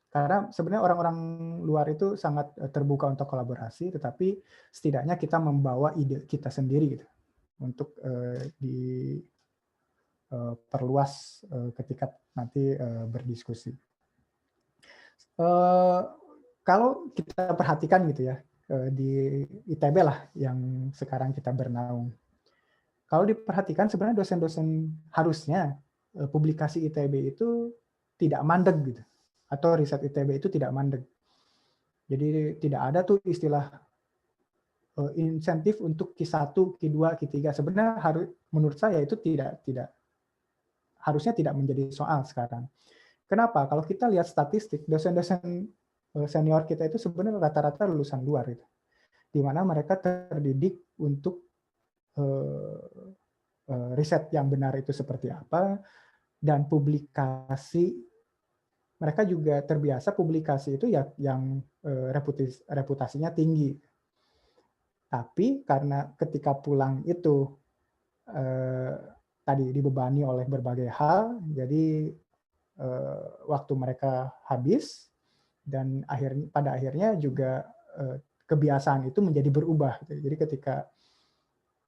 Karena sebenarnya orang-orang luar itu sangat terbuka untuk kolaborasi, tetapi setidaknya kita membawa ide kita sendiri gitu untuk diperluas ketika nanti berdiskusi. Kalau kita perhatikan gitu ya, di ITB lah yang sekarang kita bernaung. Kalau diperhatikan sebenarnya dosen-dosen harusnya publikasi ITB itu tidak mandeg gitu, atau riset ITB itu tidak mandeg. Jadi tidak ada tuh istilah insentif untuk Q1, Q2, Q3. Sebenarnya menurut saya itu harusnya tidak menjadi soal sekarang. Kenapa? Kalau kita lihat statistik, dosen-dosen senior kita itu sebenarnya rata-rata lulusan luar itu, di mana mereka terdidik untuk riset yang benar itu seperti apa, dan publikasi, mereka juga terbiasa publikasi itu yang reputasinya tinggi. Tapi karena ketika pulang itu tadi dibebani oleh berbagai hal, jadi waktu mereka habis, dan pada akhirnya juga kebiasaan itu menjadi berubah. Jadi ketika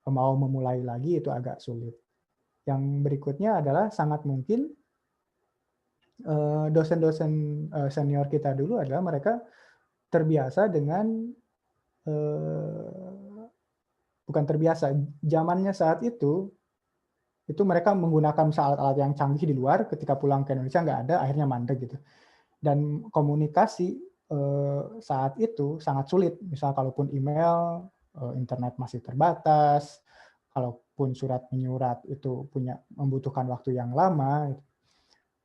mau memulai lagi itu agak sulit. Yang berikutnya adalah sangat mungkin dosen-dosen senior kita dulu adalah mereka terbiasa dengan bukan terbiasa, zamannya saat itu mereka menggunakan alat-alat yang canggih di luar, ketika pulang ke Indonesia nggak ada, akhirnya mandek gitu. Dan komunikasi saat itu sangat sulit. Misal kalaupun email, internet masih terbatas, kalau pun surat menyurat itu membutuhkan waktu yang lama.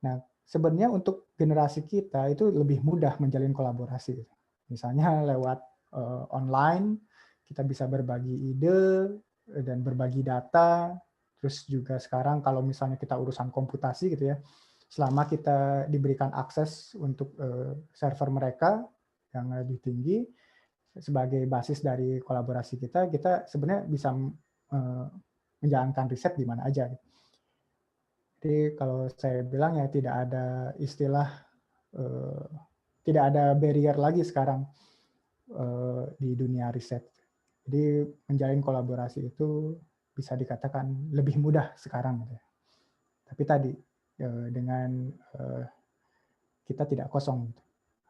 Nah, sebenarnya untuk generasi kita itu lebih mudah menjalin kolaborasi. Misalnya lewat online, kita bisa berbagi ide dan berbagi data. Terus juga sekarang kalau misalnya kita urusan komputasi gitu ya, selama kita diberikan akses untuk server mereka yang lebih tinggi sebagai basis dari kolaborasi kita sebenarnya bisa menjalankan riset di mana aja. Jadi kalau saya bilang ya tidak ada istilah, tidak ada barrier lagi sekarang di dunia riset. Jadi menjalin kolaborasi itu bisa dikatakan lebih mudah sekarang. Tapi tadi dengan kita tidak kosong,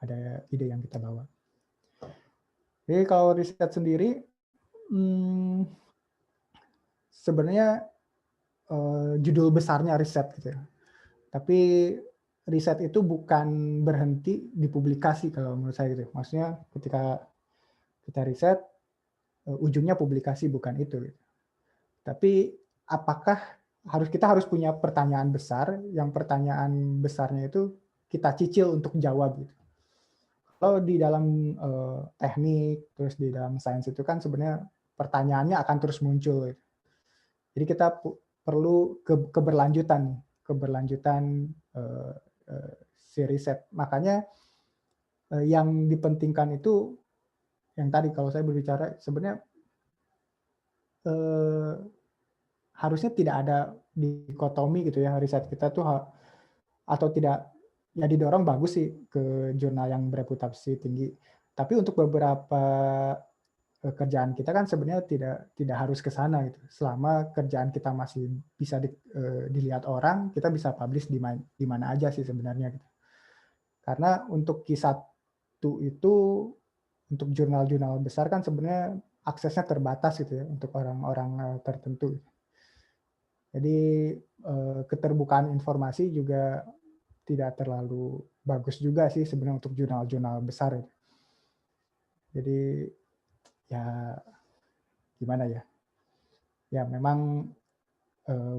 ada ide yang kita bawa. Jadi kalau riset sendiri, sebenarnya judul besarnya riset gitu ya. Tapi riset itu bukan berhenti di publikasi kalau menurut saya gitu. Maksudnya ketika kita riset, ujungnya publikasi, bukan itu. Tapi apakah kita harus punya pertanyaan besar, yang pertanyaan besarnya itu kita cicil untuk jawab gitu. Kalau di dalam teknik, terus di dalam sains itu kan sebenarnya pertanyaannya akan terus muncul. Gitu. Jadi kita perlu keberlanjutan si riset. Makanya yang dipentingkan itu, yang tadi kalau saya berbicara sebenarnya harusnya tidak ada dikotomi gitu ya, riset kita tuh atau tidak ya didorong bagus sih ke jurnal yang bereputasi tinggi. Tapi untuk beberapa kerjaan kita kan sebenarnya tidak harus ke sana gitu. Selama kerjaan kita masih bisa dilihat orang, kita bisa publish di mana aja sih sebenarnya gitu. Karena untuk Q1 itu untuk jurnal-jurnal besar kan sebenarnya aksesnya terbatas gitu ya untuk orang-orang tertentu. Jadi keterbukaan informasi juga tidak terlalu bagus juga sih sebenarnya untuk jurnal-jurnal besar. Jadi ya gimana ya? Ya memang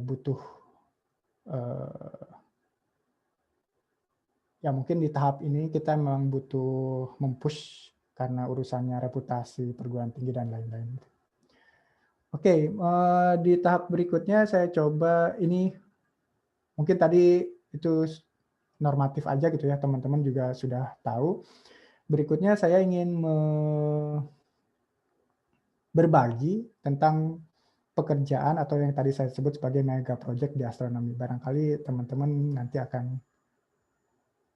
butuh ya mungkin di tahap ini kita memang butuh mempush karena urusannya reputasi perguruan tinggi dan lain-lain. Oke, di tahap berikutnya saya coba ini mungkin tadi itu normatif aja gitu ya, teman-teman juga sudah tahu. Berikutnya saya ingin berbagi tentang pekerjaan atau yang tadi saya sebut sebagai mega project di astronomi. Barangkali teman-teman nanti akan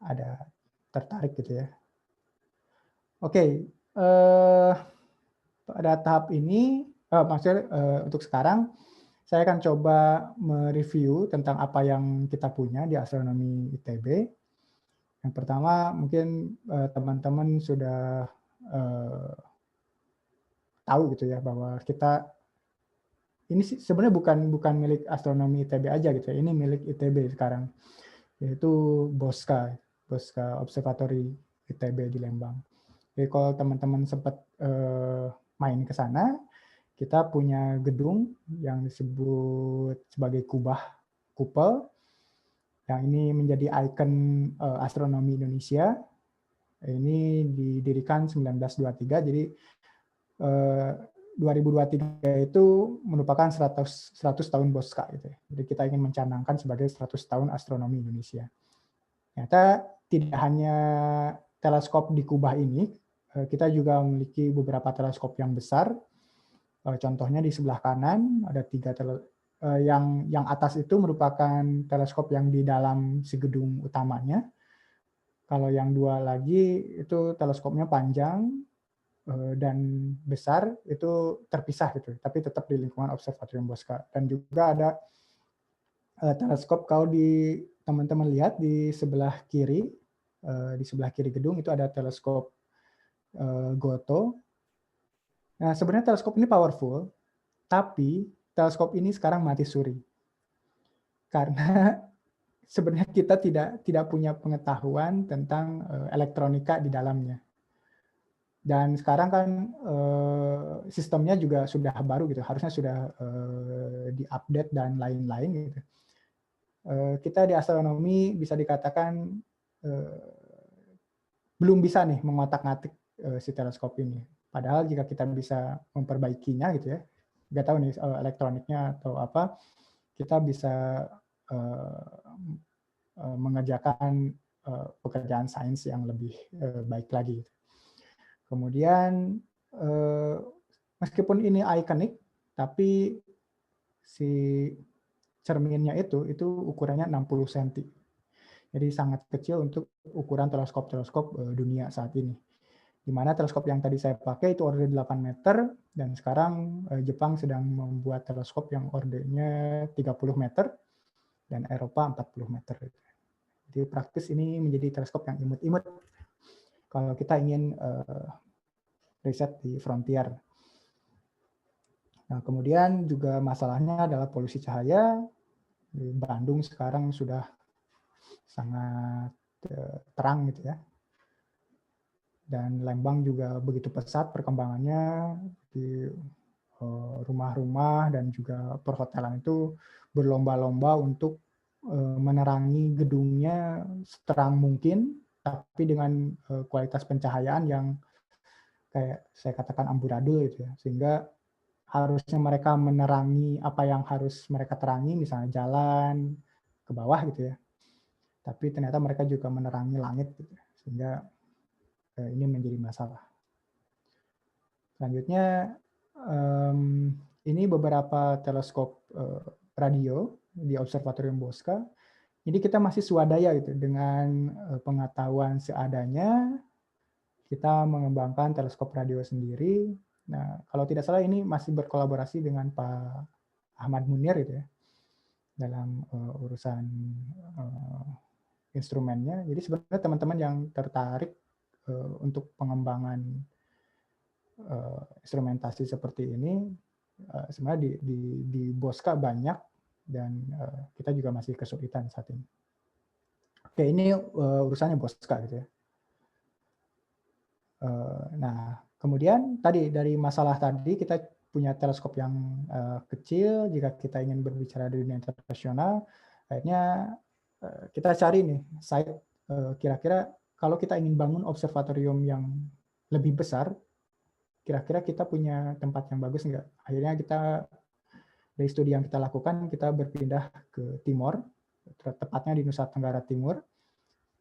ada tertarik gitu ya. Oke, pada tahap ini, maksudnya untuk sekarang, saya akan coba mereview tentang apa yang kita punya di astronomi ITB. Yang pertama, mungkin teman-teman sudah tahu gitu ya bahwa kita ini sebenarnya bukan milik astronomi ITB aja gitu ya. Ini milik ITB sekarang, yaitu BOSCA Observatory ITB di Lembang. Jadi kalau teman-teman sempat main ke sana, kita punya gedung yang disebut sebagai kupel, yang ini menjadi ikon astronomi Indonesia. Ini didirikan 1923, jadi 2023 itu merupakan 100 tahun BOSCA gitu. Jadi kita ingin mencanangkan sebagai 100 tahun astronomi Indonesia. Ternyata tidak hanya teleskop di Kubah ini, kita juga memiliki beberapa teleskop yang besar. Contohnya di sebelah kanan ada 3 yang atas itu merupakan teleskop yang di dalam si gedung utamanya. Kalau yang 2 lagi itu teleskopnya panjang dan besar, itu terpisah gitu, tapi tetap di lingkungan Observatorium BOSCA. Dan juga ada teleskop, kalau teman-teman lihat di sebelah kiri gedung itu ada teleskop Goto. Nah, sebenarnya teleskop ini powerful, tapi teleskop ini sekarang mati suri. Karena sebenarnya kita tidak punya pengetahuan tentang elektronika di dalamnya. Dan sekarang kan sistemnya juga sudah baru gitu, harusnya sudah diupdate dan lain-lain gitu. Kita di astronomi bisa dikatakan belum bisa nih mengotak-ngatik si teleskop ini. Padahal jika kita bisa memperbaikinya gitu ya, nggak tahu nih elektroniknya atau apa, kita bisa mengerjakan pekerjaan sains yang lebih baik lagi. Kemudian meskipun ini ikonik, tapi si cerminnya itu ukurannya 60 cm. Jadi sangat kecil untuk ukuran teleskop-teleskop dunia saat ini. Di mana teleskop yang tadi saya pakai itu order 8 meter, dan sekarang Jepang sedang membuat teleskop yang ordernya 30 meter, dan Eropa 40 meter. Jadi praktis ini menjadi teleskop yang imut-imut kalau kita ingin riset di frontier. Nah, kemudian juga masalahnya adalah polusi cahaya. Di Bandung sekarang sudah sangat terang gitu ya. Dan Lembang juga begitu pesat perkembangannya, di rumah-rumah dan juga perhotelan itu berlomba-lomba untuk menerangi gedungnya seterang mungkin, tapi dengan kualitas pencahayaan yang kayak saya katakan amburadul gitu ya, sehingga harusnya mereka menerangi apa yang harus mereka terangi, misalnya jalan ke bawah gitu ya, tapi ternyata mereka juga menerangi langit gitu, sehingga ini menjadi masalah. Selanjutnya ini beberapa teleskop radio di Observatorium Bosca. Jadi kita masih swadaya gitu dengan pengetahuan seadanya, kita mengembangkan teleskop radio sendiri. Nah, kalau tidak salah ini masih berkolaborasi dengan Pak Ahmad Munir gitu ya, dalam urusan instrumennya. Jadi sebenarnya teman-teman yang tertarik untuk pengembangan instrumentasi seperti ini sebenarnya di Bosca banyak, dan kita juga masih kesulitan saat ini. Oke, ini urusannya Bosca gitu ya. Nah, kemudian tadi dari masalah tadi kita punya teleskop yang kecil. Jika kita ingin berbicara di dunia internasional, akhirnya kita cari nih site kira-kira kalau kita ingin bangun observatorium yang lebih besar, kira-kira kita punya tempat yang bagus nggak? Akhirnya kita dari studi yang kita lakukan, kita berpindah ke Timor, tepatnya di Nusa Tenggara Timur,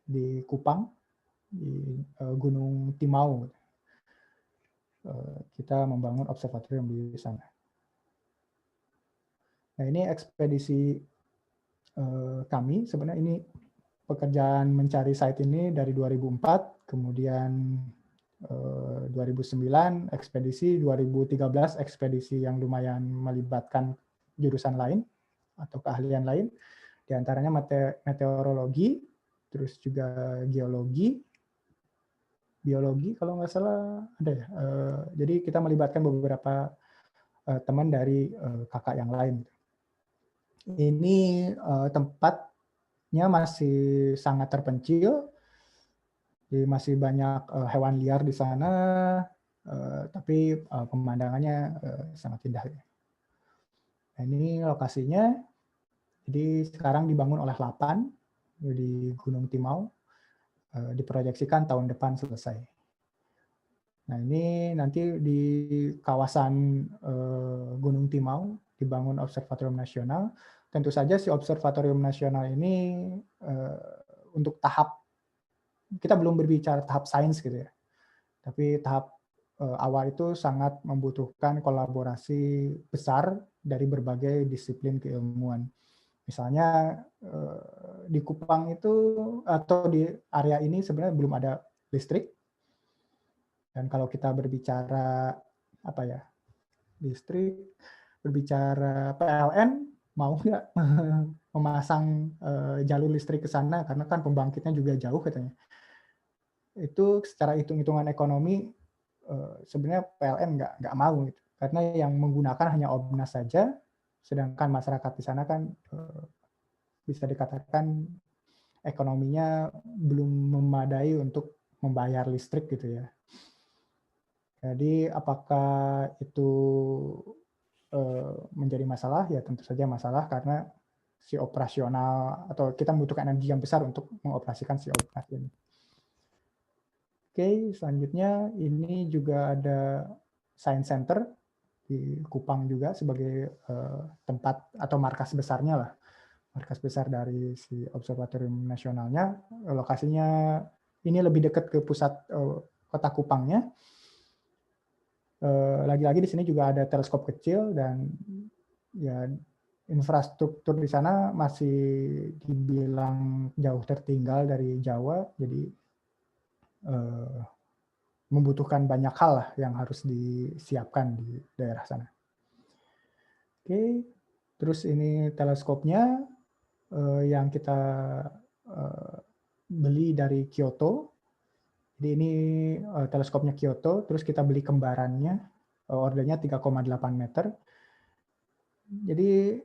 di Kupang, di Gunung Timau. Kita membangun observatorium di sana. Nah, ini ekspedisi kami. Sebenarnya ini pekerjaan mencari site ini dari 2004, kemudian 2009 ekspedisi, 2013 ekspedisi yang lumayan melibatkan jurusan lain atau keahlian lain, diantaranya meteorologi, terus juga geologi, biologi kalau nggak salah ada ya. Jadi kita melibatkan beberapa teman dari kakak yang lain. Ini tempatnya masih sangat terpencil, jadi masih banyak hewan liar di sana, tapi pemandangannya sangat indah. Nah, ini lokasinya. Jadi sekarang dibangun oleh Lapan di Gunung Timau, diproyeksikan tahun depan selesai. Nah, ini nanti di kawasan Gunung Timau dibangun Observatorium Nasional. Tentu saja si Observatorium Nasional ini untuk tahap, kita belum berbicara tahap sains gitu ya, tapi tahap awal itu sangat membutuhkan kolaborasi besar dari berbagai disiplin keilmuan. Misalnya di Kupang itu atau di area ini sebenarnya belum ada listrik. Dan kalau kita berbicara apa ya, listrik, berbicara PLN, mau nggak memasang jalur listrik ke sana karena kan pembangkitnya juga jauh katanya. Itu secara hitung-hitungan ekonomi sebenarnya PLN nggak mau gitu. Karena yang menggunakan hanya OBNAS saja, sedangkan masyarakat di sana kan bisa dikatakan ekonominya belum memadai untuk membayar listrik gitu ya. Jadi apakah itu menjadi masalah? Ya tentu saja masalah karena si operasional atau kita membutuhkan energi yang besar untuk mengoperasikan si operasi ini. Oke, selanjutnya ini juga ada Science Center di Kupang juga sebagai tempat atau markas besarnya lah. Markas besar dari si observatorium nasionalnya. Lokasinya ini lebih dekat ke pusat kota Kupangnya. Lagi-lagi di sini juga ada teleskop kecil dan ya infrastruktur di sana masih dibilang jauh tertinggal dari Jawa, jadi membutuhkan banyak hal lah yang harus disiapkan di daerah sana. Oke, terus ini teleskopnya yang kita beli dari Kyoto. Jadi ini teleskopnya Kyoto, terus kita beli kembarannya, ordernya 3,8 meter. Jadi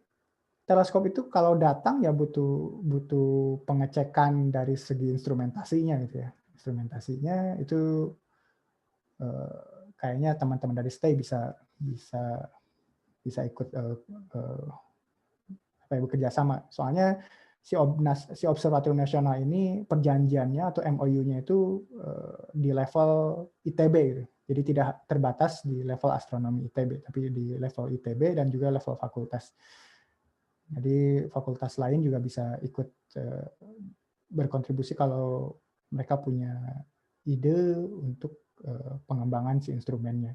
teleskop itu kalau datang ya butuh pengecekan dari segi instrumentasinya gitu ya. Instrumentasinya itu kayaknya teman-teman dari STAY bisa ikut bekerja sama. Soalnya si Observatorium Nasional ini perjanjiannya atau MOU-nya itu di level ITB gitu. Jadi tidak terbatas di level astronomi ITB, tapi di level ITB dan juga level fakultas. Jadi fakultas lain juga bisa ikut berkontribusi kalau mereka punya ide untuk pengembangan si instrumennya.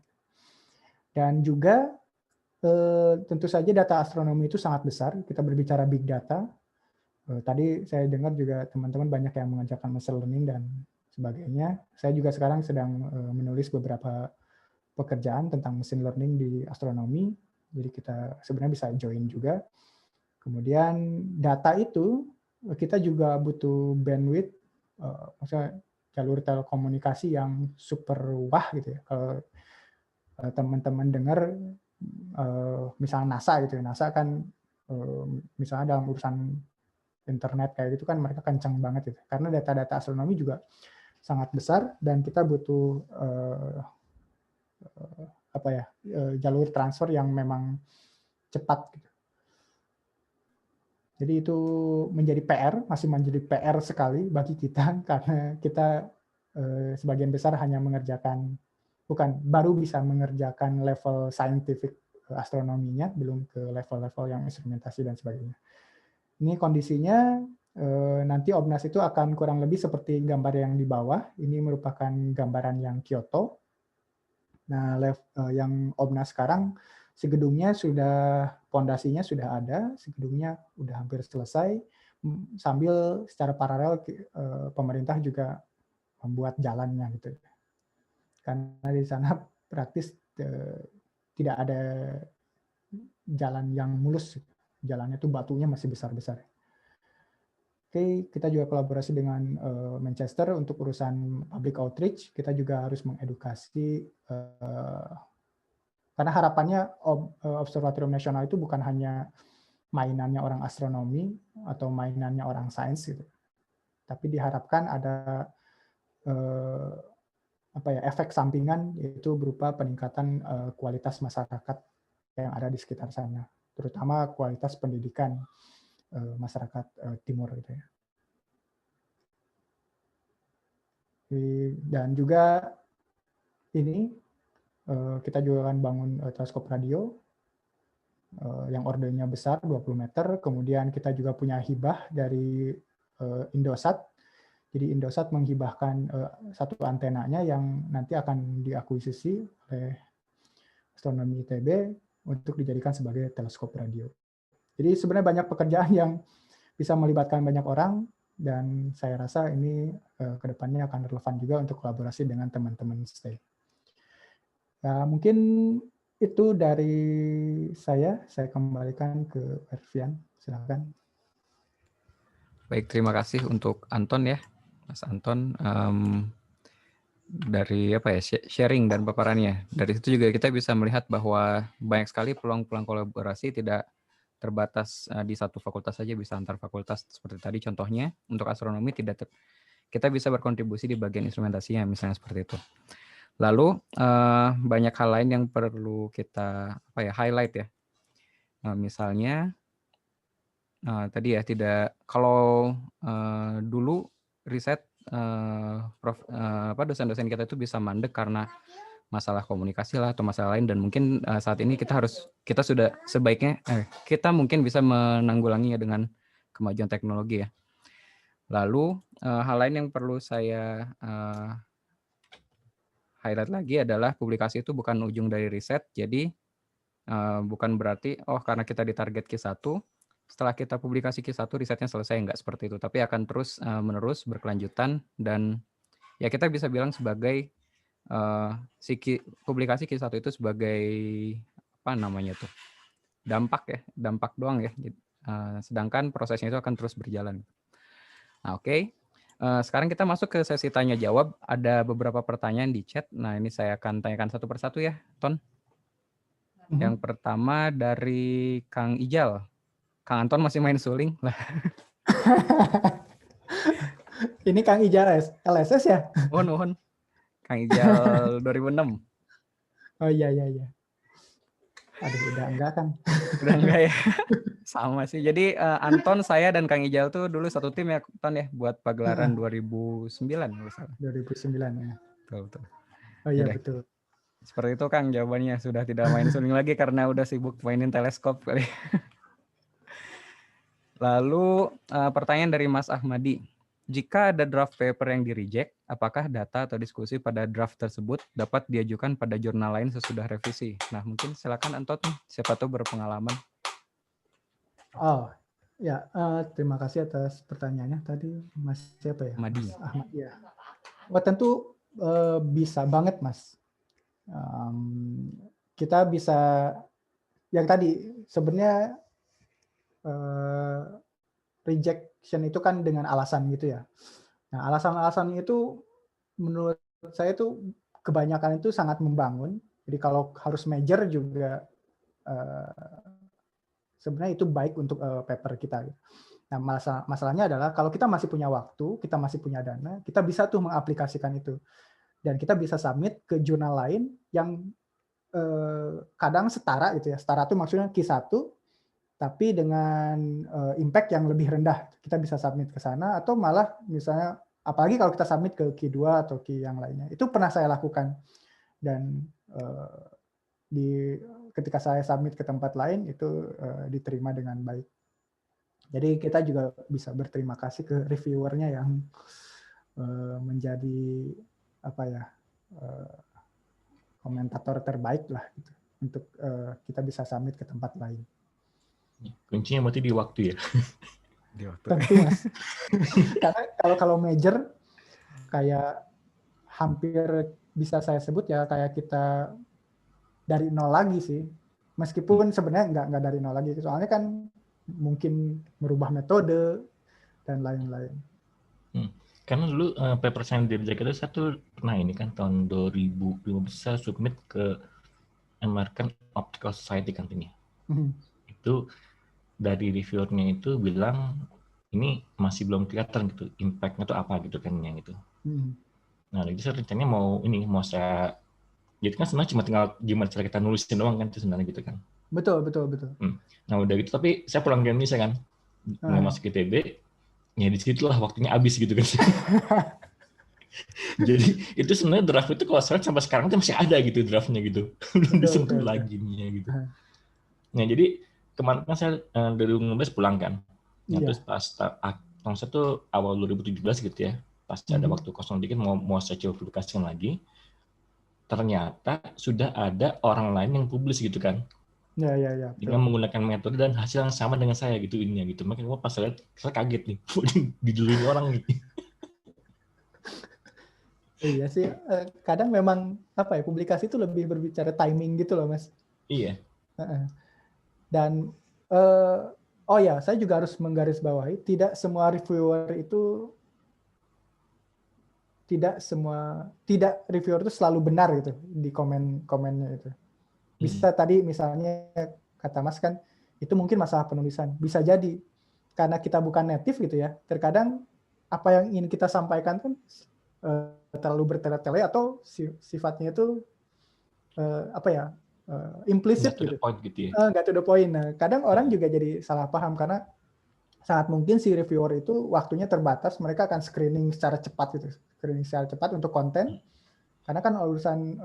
Dan juga tentu saja data astronomi itu sangat besar. Kita berbicara big data. Tadi saya dengar juga teman-teman banyak yang mengajarkan machine learning dan sebagainya. Saya juga sekarang sedang menulis beberapa pekerjaan tentang machine learning di astronomi. Jadi kita sebenarnya bisa join juga. Kemudian data itu kita juga butuh bandwidth, maksudnya jalur telekomunikasi yang super wah gitu ya. Kalau teman-teman dengar misalnya NASA gitu ya, NASA kan misalnya dalam urusan internet kayak gitu kan mereka kencang banget gitu. Karena data-data astronomi juga sangat besar dan kita butuh jalur transfer yang memang cepat gitu. Jadi itu menjadi PR, masih menjadi PR sekali bagi kita karena kita sebagian besar hanya baru bisa mengerjakan level scientific astronominya, belum ke level-level yang instrumentasi dan sebagainya. Ini kondisinya nanti OBNAS itu akan kurang lebih seperti gambar yang di bawah. Ini merupakan gambaran yang Kyoto. Nah, yang OBNAS sekarang, si gedungnya pondasinya sudah ada, si gedungnya udah hampir selesai, sambil secara paralel pemerintah juga membuat jalannya gitu. Karena di sana praktis tidak ada jalan yang mulus. Jalannya tuh batunya masih besar-besar. Oke, kita juga kolaborasi dengan Manchester untuk urusan public outreach. Kita juga harus mengedukasi, karena harapannya Observatorium Nasional itu bukan hanya mainannya orang astronomi atau mainannya orang sains gitu. Tapi diharapkan ada efek sampingan, yaitu berupa peningkatan kualitas masyarakat yang ada di sekitar sana, terutama kualitas pendidikan masyarakat timur gitu ya. Dan juga ini kita juga akan bangun teleskop radio yang ordernya besar 20 meter. Kemudian kita juga punya hibah dari Indosat. Jadi Indosat menghibahkan satu antenanya yang nanti akan diakuisisi oleh Astronomi ITB untuk dijadikan sebagai teleskop radio. Jadi sebenarnya banyak pekerjaan yang bisa melibatkan banyak orang, dan saya rasa ini kedepannya akan relevan juga untuk kolaborasi dengan teman-teman STAY. Ya, mungkin itu dari saya kembalikan ke Ervian, silakan. Baik, terima kasih untuk Anton ya, Mas Anton, dari sharing dan paparannya. Dari situ juga kita bisa melihat bahwa banyak sekali peluang-peluang kolaborasi, tidak terbatas di satu fakultas saja, bisa antar fakultas seperti tadi contohnya. Untuk astronomi kita bisa berkontribusi di bagian instrumentasinya misalnya seperti itu. Lalu banyak hal lain yang perlu kita highlight ya Misalnya tadi ya kalau dulu riset dosen-dosen kita itu bisa mandek karena masalah komunikasi lah atau masalah lain, dan mungkin saat ini kita sudah sebaiknya kita mungkin bisa menanggulanginya dengan kemajuan teknologi ya. Lalu hal lain yang perlu saya highlight lagi adalah publikasi itu bukan ujung dari riset. Jadi bukan berarti karena kita ditarget Q1, setelah kita publikasi Q1 risetnya selesai, enggak seperti itu, tapi akan terus menerus berkelanjutan, dan ya kita bisa bilang sebagai publikasi Q1 itu sebagai dampak doang ya. Sedangkan prosesnya itu akan terus berjalan. Nah, oke. Sekarang kita masuk ke sesi tanya jawab. Ada beberapa pertanyaan di chat. Nah, ini saya akan tanyakan satu persatu ya, Ton. Yang pertama dari Kang Ijal. Kang Anton masih main suling lah. Ini Kang Ijal LSS ya? Nuhun. Kang Ijal 2006. Oh iya. Aduh, udah enggak kan? Udah enggak ya? Sama sih. Jadi Anton, saya, dan Kang Ijal tuh dulu satu tim ya, Ton ya, buat pagelaran 2009 kalau salah. 2009 ya. Betul. Oh iya, Yaudah. betul. Seperti itu Kang jawabannya, sudah tidak main suling lagi karena udah sibuk mainin teleskop kali. Lalu pertanyaan dari Mas Ahmadi. Jika ada draft paper yang di-reject, apakah data atau diskusi pada draft tersebut dapat diajukan pada jurnal lain sesudah revisi? Nah, mungkin silakan Anton, siapa tahu berpengalaman. Oh, ya, terima kasih atas pertanyaannya tadi, Mas siapa ya? Ahmadi. Mas Ahmad ya. Wah, tentu bisa banget, Mas. Kita bisa, yang tadi sebenarnya rejection itu kan dengan alasan gitu ya. Nah, alasan-alasan itu menurut saya itu kebanyakan itu sangat membangun. Jadi kalau harus major juga sebenarnya itu baik untuk paper kita. Nah, masalahnya adalah kalau kita masih punya waktu, kita masih punya dana, kita bisa tuh mengaplikasikan itu. Dan kita bisa submit ke jurnal lain yang kadang setara gitu ya. Setara itu maksudnya Q1, tapi dengan impact yang lebih rendah. Kita bisa submit ke sana, atau malah misalnya, apalagi kalau kita submit ke Q2 atau Q yang lainnya. Itu pernah saya lakukan. Dan ketika saya submit ke tempat lain, itu diterima dengan baik. Jadi kita juga bisa berterima kasih ke reviewernya yang menjadi komentator terbaik lah gitu, untuk kita bisa submit ke tempat lain. Kuncinya berarti di waktu ya. Di waktu. Tentu Mas. Karena kalau major kayak hampir bisa saya sebut ya kayak kita dari nol lagi sih. Meskipun sebenarnya nggak dari nol lagi. Soalnya kan mungkin merubah metode dan lain-lain. Karena dulu paper saya di Reject itu saya tuh pernah ini kan tahun 2015 saya submit ke American Optical Society kan ini. Itu dari reviewernya itu bilang ini masih belum kelihatan gitu impact-nya tuh apa gitu kan yang itu. Nah, jadi saya rencananya mau saya, jadi kan sebenarnya cuma tinggal gimana cara kita nulisin doang kan itu sebenarnya gitu kan. Betul. Nah udah gitu, tapi saya pulang ke Indonesia kan, mau masuk ITB, ya disitulah waktunya habis gitu kan. Jadi itu sebenarnya draft itu kalau saya sampai sekarang itu masih ada gitu draftnya gitu, belum disentuh lagi gitu. Nah jadi kemarin kan saya 2015 pulang kan, nah, terus pas tahun saya tuh awal 2017 gitu ya, pas ada waktu kosong dikit mau saya coba publikasikan lagi, ternyata sudah ada orang lain yang publis gitu kan. Ya. Dengan menggunakan metode dan hasil yang sama dengan saya gitu ininya gitu. Makanya pas saya kaget nih, diduluin orang gitu. Iya sih, kadang memang publikasi itu lebih berbicara timing gitu loh Mas. Iya. Dan saya juga harus menggarisbawahi, tidak semua reviewer itu selalu benar gitu di komennya itu. Bisa tadi misalnya kata Mas kan itu mungkin masalah penulisan, bisa jadi karena kita bukan native gitu ya, terkadang apa yang ingin kita sampaikan kan terlalu bertele-tele atau sifatnya itu Nggak implisit to the gitu. point gitu ya. Nggak to the point. Nah, kadang orang juga jadi salah paham karena sangat mungkin si reviewer itu waktunya terbatas, mereka akan screening secara cepat gitu, screening secara cepat untuk konten. Karena kan urusan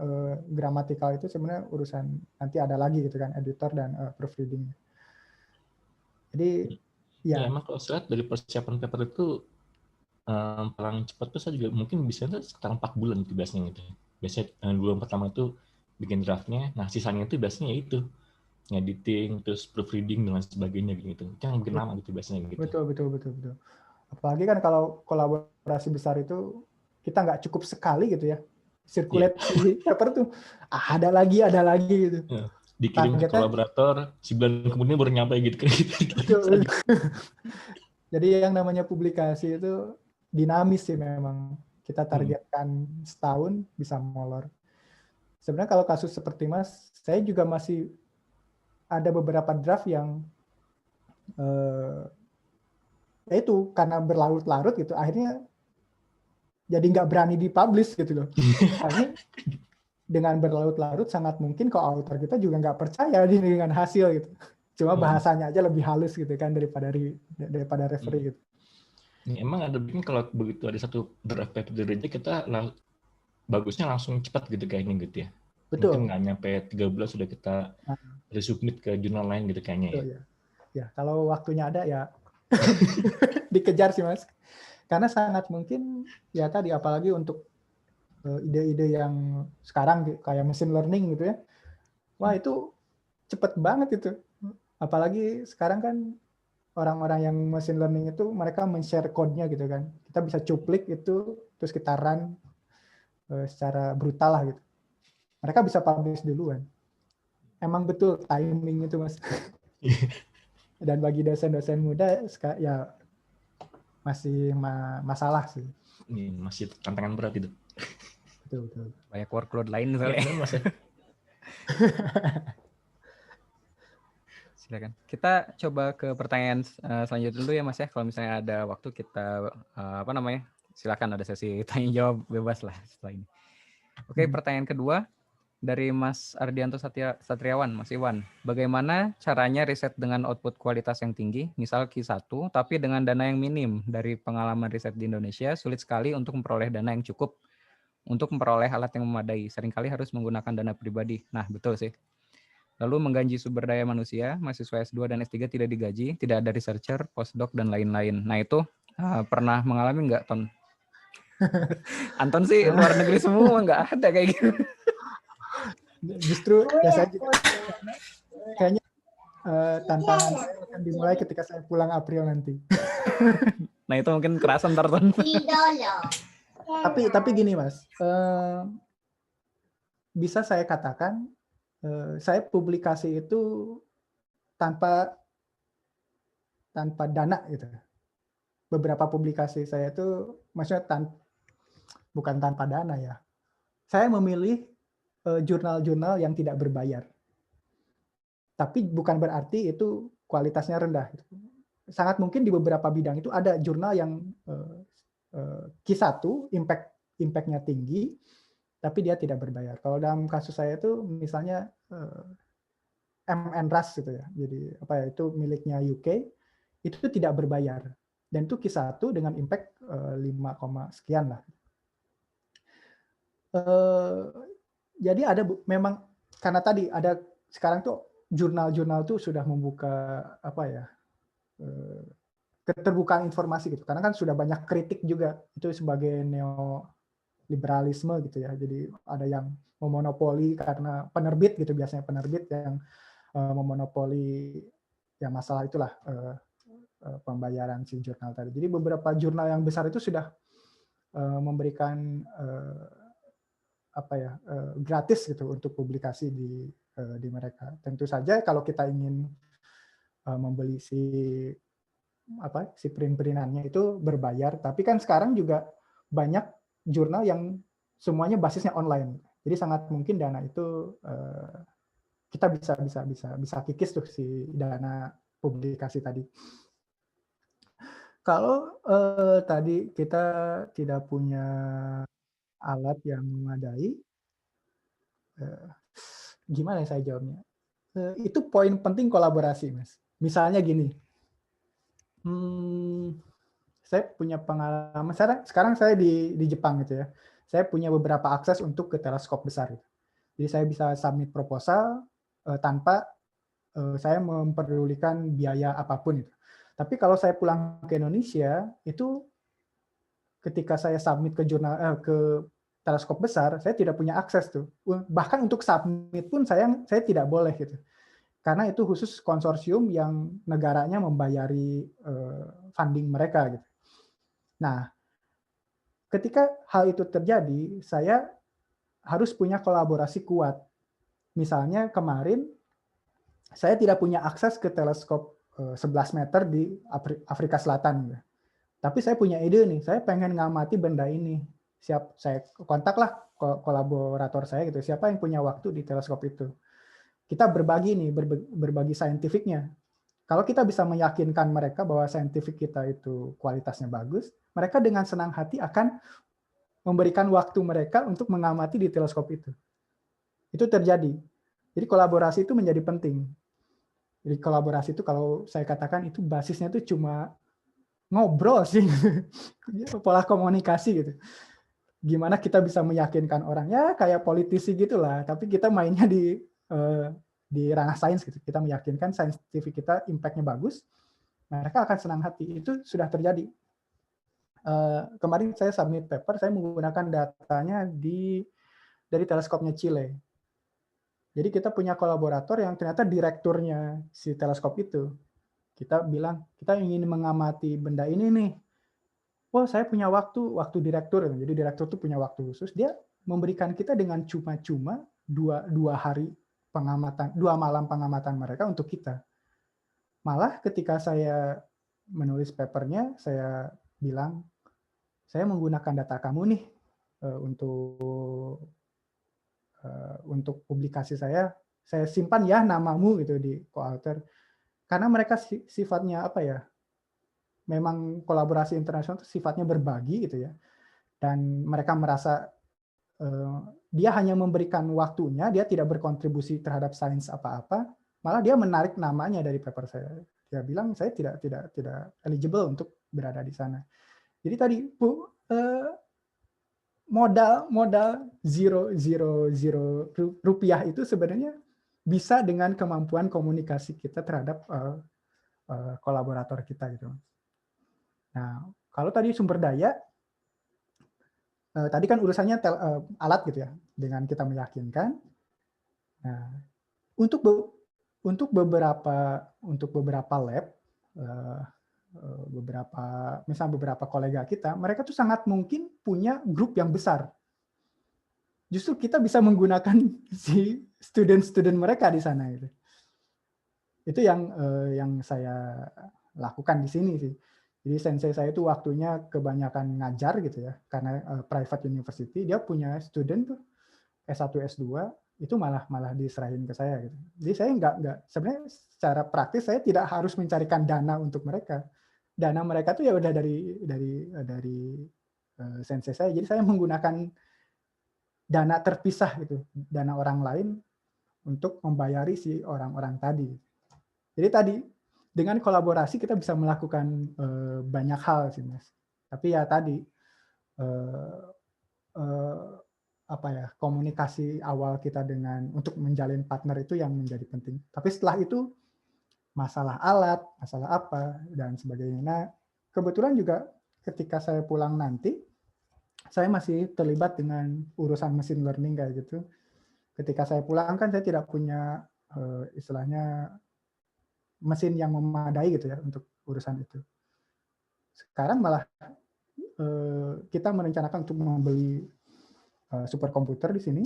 gramatikal itu sebenarnya urusan nanti ada lagi gitu kan, editor dan proofreading. Jadi Ya, ya emang kalau saya lihat dari persiapan paper itu paling cepat tuh saya juga mungkin bisa tuh sekitar 4 bulan itu biasanya gitu. Biasanya bulan pertama itu bikin draftnya, nah sisanya itu biasanya itu editing, terus proofreading dan lain sebagainya gitu. Itu yang bikin lama gitu biasanya gitu. betul. Apalagi kan kalau kolaborasi besar itu kita nggak cukup sekali gitu ya. Circulate si paper tuh ada lagi gitu. Ya, dikirim ke Targetnya, kolaborator, sebulan kemudian baru nyampe gitu kan. betul. Jadi yang namanya publikasi itu dinamis sih memang. Kita targetkan setahun bisa molor. Sebenarnya kalau kasus seperti Mas, saya juga masih ada beberapa draft yang ya itu karena berlarut-larut gitu, akhirnya jadi nggak berani dipublish gitu loh. Karena dengan berlarut-larut sangat mungkin kalau author kita juga nggak percaya dengan hasil gitu. Cuma bahasanya aja lebih halus gitu kan daripada referee gitu. Emang ada bikin kalau begitu ada satu draft paper di reject, kita bagusnya langsung cepat gitu kayaknya gitu ya. Betul. Mungkin nggak nyampe 3 bulan sudah kita resubmit ke jurnal lain gitu kayaknya ya. Betul, ya, kalau waktunya ada ya dikejar sih Mas. Karena sangat mungkin ya tadi apalagi untuk ide-ide yang sekarang kayak machine learning gitu ya. Wah, itu cepet banget itu. Apalagi sekarang kan orang-orang yang machine learning itu mereka men-share code-nya gitu kan. Kita bisa cuplik itu terus kita run secara brutal lah gitu. Mereka bisa publish duluan. Emang betul timing itu Mas. Dan bagi dosen-dosen muda ya masih masalah sih. Ini masih tantangan berat itu. Betul. Banyak workload lain soalnya. Mas ya. Silakan. Kita coba ke pertanyaan selanjutnya dulu ya Mas ya. Kalau misalnya ada waktu kita silakan ada sesi tanya jawab bebas lah setelah ini. Oke, pertanyaan kedua dari Mas Ardianto Satriawan, Mas Iwan. Bagaimana caranya riset dengan output kualitas yang tinggi, misal Q1, tapi dengan dana yang minim? Dari pengalaman riset di Indonesia, sulit sekali untuk memperoleh dana yang cukup untuk memperoleh alat yang memadai. Seringkali harus menggunakan dana pribadi. Nah, betul sih. Lalu menggaji sumber daya manusia, mahasiswa S2 dan S3 tidak digaji, tidak ada researcher, postdoc, dan lain-lain. Nah, itu pernah mengalami nggak, Ton? Anton sih luar negeri semua, nggak ada kayak gitu. Justru ya saya juga kayaknya tantangan saya akan dimulai ketika saya pulang April nanti. Nah itu mungkin kerasa ntar Ton. Tapi gini Mas, bisa saya katakan saya publikasi itu tanpa dana gitu. Beberapa publikasi saya itu maksudnya bukan tanpa dana ya. Saya memilih jurnal-jurnal yang tidak berbayar. Tapi bukan berarti itu kualitasnya rendah. Sangat mungkin di beberapa bidang itu ada jurnal yang Q1 impact-nya tinggi, tapi dia tidak berbayar. Kalau dalam kasus saya itu misalnya MNRAS gitu ya. Jadi itu miliknya UK, itu tidak berbayar. Dan itu Q1 dengan impact 5, sekian lah. Jadi ada memang karena tadi ada sekarang tuh jurnal-jurnal tuh sudah membuka keterbukaan informasi gitu. Karena kan sudah banyak kritik juga itu sebagai neoliberalisme gitu ya. Jadi ada yang memonopoli karena penerbit gitu, biasanya penerbit yang memonopoli ya masalah itulah pembayaran si jurnal tadi. Jadi beberapa jurnal yang besar itu sudah memberikan gratis gitu untuk publikasi di mereka. Tentu saja kalau kita ingin membeli si print-printannya itu berbayar, tapi kan sekarang juga banyak jurnal yang semuanya basisnya online. Jadi sangat mungkin dana itu kita bisa kikis tuh si dana publikasi tadi. Kalau tadi kita tidak punya alat yang memadai, gimana ya saya jawabnya? Itu poin penting kolaborasi, Mas. Misalnya gini, saya punya pengalaman. Sekarang saya di Jepang gitu ya. Saya punya beberapa akses untuk ke teleskop besar. Gitu. Jadi saya bisa submit proposal tanpa saya memperdulikan biaya apapun itu. Tapi kalau saya pulang ke Indonesia, itu ketika saya submit ke ke teleskop besar, saya tidak punya akses tuh. Bahkan untuk submit pun saya tidak boleh gitu. Karena itu khusus konsorsium yang negaranya membayari funding mereka gitu. Nah, ketika hal itu terjadi, saya harus punya kolaborasi kuat. Misalnya kemarin saya tidak punya akses ke teleskop 11 meter di Afrika Selatan. Gitu. Tapi saya punya ide nih, saya pengen ngamati benda ini. Saya kontaklah kolaborator saya gitu. Siapa yang punya waktu di teleskop itu? Kita berbagi nih, berbagi saintifiknya. Kalau kita bisa meyakinkan mereka bahwa saintifik kita itu kualitasnya bagus, mereka dengan senang hati akan memberikan waktu mereka untuk mengamati di teleskop itu. Itu terjadi. Jadi kolaborasi itu menjadi penting. Jadi kolaborasi itu kalau saya katakan itu basisnya itu cuma ngobrol sih, pola komunikasi gitu. Gimana kita bisa meyakinkan orang, ya kayak politisi gitulah, tapi kita mainnya di ranah sains gitu. Kita meyakinkan saintifik kita impact-nya bagus, mereka akan senang hati. Itu sudah terjadi. Kemarin saya submit paper, saya menggunakan datanya dari teleskopnya Chile. Jadi kita punya kolaborator yang ternyata direkturnya si teleskop itu. Kita bilang, kita ingin mengamati benda ini nih. Oh, saya punya waktu direktur. Jadi direktur itu punya waktu khusus. Dia memberikan kita dengan cuma-cuma dua hari pengamatan, 2 malam pengamatan mereka untuk kita. Malah ketika saya menulis papernya, saya bilang, saya menggunakan data kamu nih untuk publikasi saya simpan ya namamu gitu di co-author. Karena mereka sifatnya apa ya? Memang kolaborasi internasional itu sifatnya berbagi gitu ya. Dan mereka merasa dia hanya memberikan waktunya, dia tidak berkontribusi terhadap sains apa-apa, malah dia menarik namanya dari paper saya. Dia bilang saya tidak eligible untuk berada di sana. Jadi tadi modal zero rupiah itu sebenarnya bisa dengan kemampuan komunikasi kita terhadap kolaborator kita gitu. Nah, kalau tadi sumber daya, tadi kan urusannya alat gitu ya, dengan kita meyakinkan. Nah, untuk beberapa lab, beberapa kolega kita, mereka tuh sangat mungkin punya grup yang besar. Justru kita bisa menggunakan si student mereka di sana gitu. Itu yang saya lakukan di sini sih. Jadi sensei saya itu waktunya kebanyakan ngajar gitu ya, karena private university, dia punya student tuh S1 S2 itu malah diserahin ke saya gitu. Jadi saya nggak sebenarnya secara praktis saya tidak harus mencarikan dana untuk mereka. Dana mereka tuh ya udah dari sensei saya. Jadi saya menggunakan dana terpisah gitu, dana orang lain untuk membayari si orang-orang tadi. Jadi tadi dengan kolaborasi kita bisa melakukan banyak hal sih Mas. Tapi ya tadi komunikasi awal kita untuk menjalin partner itu yang menjadi penting. Tapi setelah itu masalah alat, masalah apa dan sebagainya. Nah, kebetulan juga ketika saya pulang nanti saya masih terlibat dengan urusan machine learning kayak gitu. Ketika saya pulang kan saya tidak punya istilahnya mesin yang memadai gitu ya untuk urusan itu. Sekarang malah kita merencanakan untuk membeli superkomputer di sini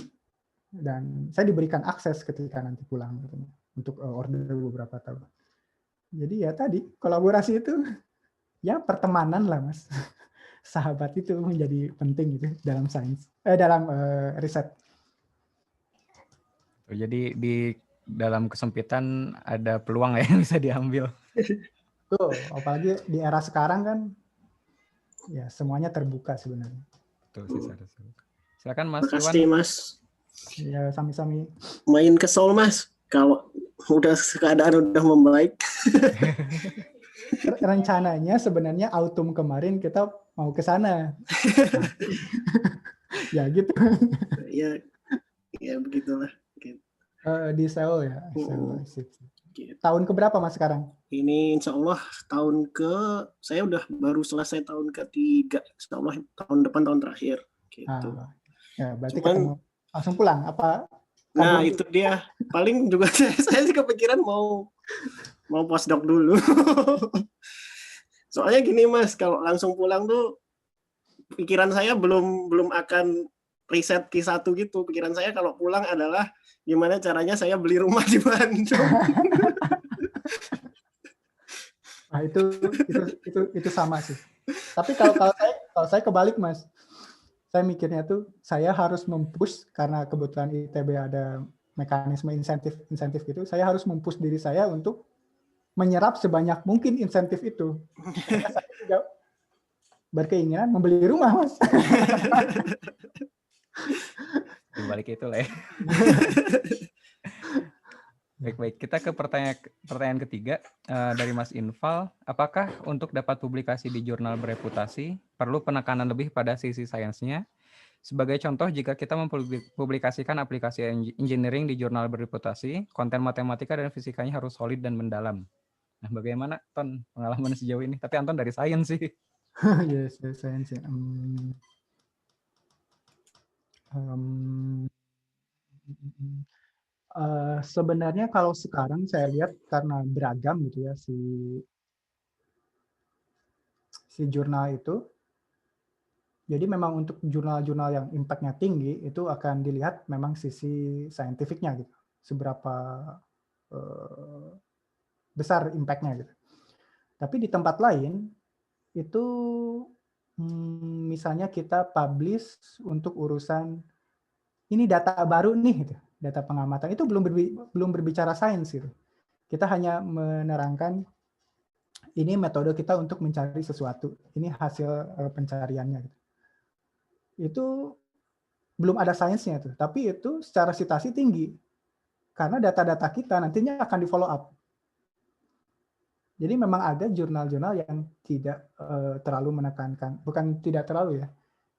dan saya diberikan akses ketika nanti pulang gitu, untuk order beberapa tahun. Jadi ya tadi kolaborasi itu ya pertemanan lah Mas. Sahabat itu menjadi penting gitu dalam sains, dalam riset. Jadi di dalam kesempitan ada peluang yang bisa diambil. Tuh, apalagi di era sekarang kan ya semuanya terbuka sebenarnya. Betul sih. Silakan Mas Iwan. Makasih Mas. Ya, sami-sami. Main ke Seoul, Mas. Kalau udah keadaan udah membaik. Rencananya sebenarnya autumn kemarin kita mau ke sana. Ya gitu. Ya, ya begitulah. Gitu. Di Seoul ya. Seoul. Gitu. Tahun keberapa Mas sekarang? Ini insya Allah saya udah baru selesai tahun ketiga. Insya Allah tahun depan tahun terakhir. Gitu. Ya, berarti ketemu langsung pulang apa? Nah itu dia. Paling juga saya sih kepikiran mau postdoc dulu. Soalnya gini Mas, kalau langsung pulang tuh pikiran saya belum akan riset Q1 gitu. Pikiran saya kalau pulang adalah gimana caranya saya beli rumah di Bandung. Nah, itu sama sih. Tapi kalau saya kebalik Mas. Saya mikirnya tuh saya harus mempush karena kebetulan ITB ada mekanisme insentif gitu. Saya harus mempush diri saya untuk menyerap sebanyak mungkin insentif itu. Karena saya juga berkeinginan membeli rumah, Mas. Di balik itu lah ya. Baik. Kita ke pertanyaan ketiga dari Mas Infal. Apakah untuk dapat publikasi di jurnal bereputasi perlu penekanan lebih pada sisi sainsnya? Sebagai contoh, jika kita mempublikasikan aplikasi engineering di jurnal bereputasi, konten matematika dan fisikanya harus solid dan mendalam. Nah, bagaimana Ton pengalaman sejauh ini? Tapi Anton dari sains sih. Yes, sains ya. Sebenarnya kalau sekarang saya lihat karena beragam gitu ya si jurnal itu. Jadi memang untuk jurnal-jurnal yang impact-nya tinggi itu akan dilihat memang sisi saintifiknya gitu. Seberapa besar impact-nya gitu. Tapi di tempat lain itu misalnya kita publish untuk urusan ini data baru nih gitu. Data pengamatan itu belum berbicara sains gitu. Kita hanya menerangkan ini metode kita untuk mencari sesuatu. Ini hasil pencariannya gitu. Itu belum ada sainsnya tuh, tapi itu secara citasi tinggi. Karena data-data kita nantinya akan di follow up. Jadi memang ada jurnal-jurnal yang tidak terlalu menekankan, bukan tidak terlalu ya.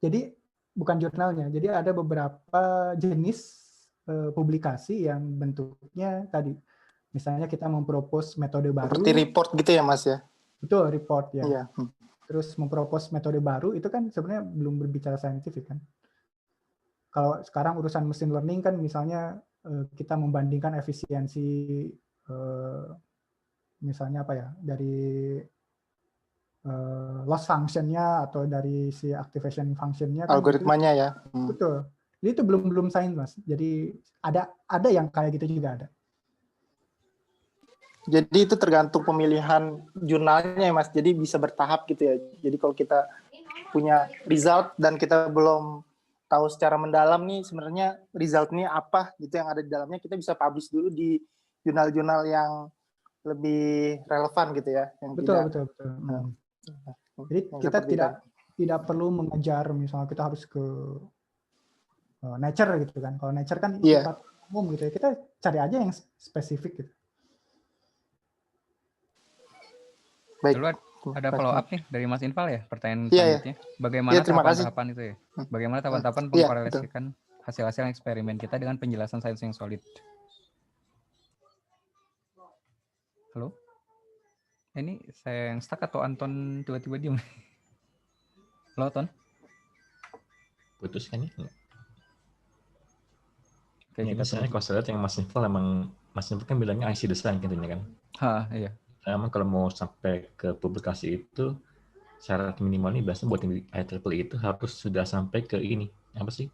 Jadi bukan jurnalnya, jadi ada beberapa jenis publikasi yang bentuknya tadi, misalnya kita mempropos metode baru. Seperti report gitu ya Mas ya? Betul, report ya. Iya. Terus mempropos metode baru itu kan sebenarnya belum berbicara saintifik kan. Kalau sekarang urusan machine learning kan misalnya kita membandingkan efisiensi misalnya apa ya dari loss function-nya atau dari si activation function-nya kan algoritmanya itu, ya. Betul. Jadi itu belum sains Mas. Jadi ada yang kayak gitu juga ada. Jadi itu tergantung pemilihan jurnalnya ya Mas. Jadi bisa bertahap gitu ya. Jadi kalau kita punya result dan kita belum tahu secara mendalam nih sebenarnya result ini apa gitu yang ada di dalamnya, kita bisa publish dulu di jurnal-jurnal yang lebih relevan gitu ya. Yang Betul. Jadi kita tidak perlu mengejar misalnya kita harus ke Nature gitu kan. Kalau Nature kan umum gitu ya. Kita cari aja yang spesifik gitu. Baik. Dulu ada follow up nih dari Mas Infal ya, pertanyaan selanjutnya. Bagaimana tahapan-tahapan itu ya? Bagaimana tahapan-tahapan mengkorelasikan hasil-hasil eksperimen kita dengan penjelasan sains yang solid? Halo? Ini saya yang stuck atau Anton tiba-tiba diem? Halo, Ton? Putus kan ya? Oke, ya, misalnya kalau saya lihat yang Mas Infal kan bilangnya IC design katanya kan? Iya. Emang kalau mau sampai ke publikasi itu syarat minimal ini biasanya buat IEEE itu harus sudah sampai ke ini apa sih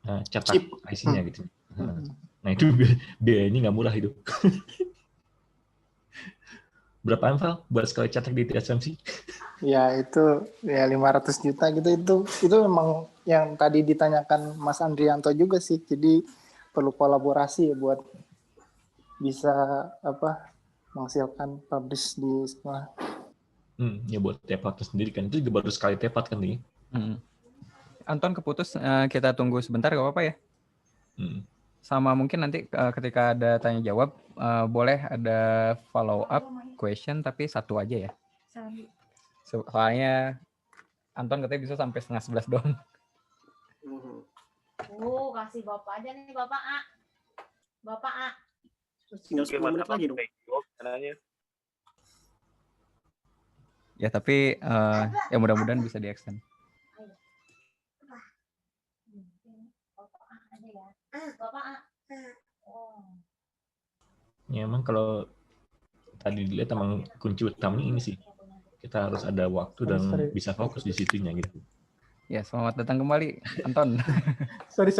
cetak IC-nya gitu. Nah itu biayanya nggak murah itu. Berapa Infal buat sekali cetak di TSMC? Ya itu ya 500 juta gitu, itu memang yang tadi ditanyakan Mas Andrianto juga sih. Jadi perlu kolaborasi ya buat bisa menghasilkan publish di sekolah. Ya buat tepat sendiri kan itu juga baru sekali tepat kan nih. Anton keputus, kita tunggu sebentar, gak apa-apa ya? Sama mungkin nanti ketika ada tanya jawab, boleh ada follow up question, tapi satu aja ya. Soalnya Anton katanya bisa sampai 10:30 doang. Kasih Bapak aja nih, Bapak A. Bapak A. Tinggal 10 menit lagi dong. Ya tapi ya mudah-mudahan bisa di-extend. Bapak A. Ya emang kalau tadi dilihat emang kunci utamanya ini sih. Kita harus ada waktu dan bisa fokus di situnya gitu. Ya, selamat datang kembali Anton. Sorry.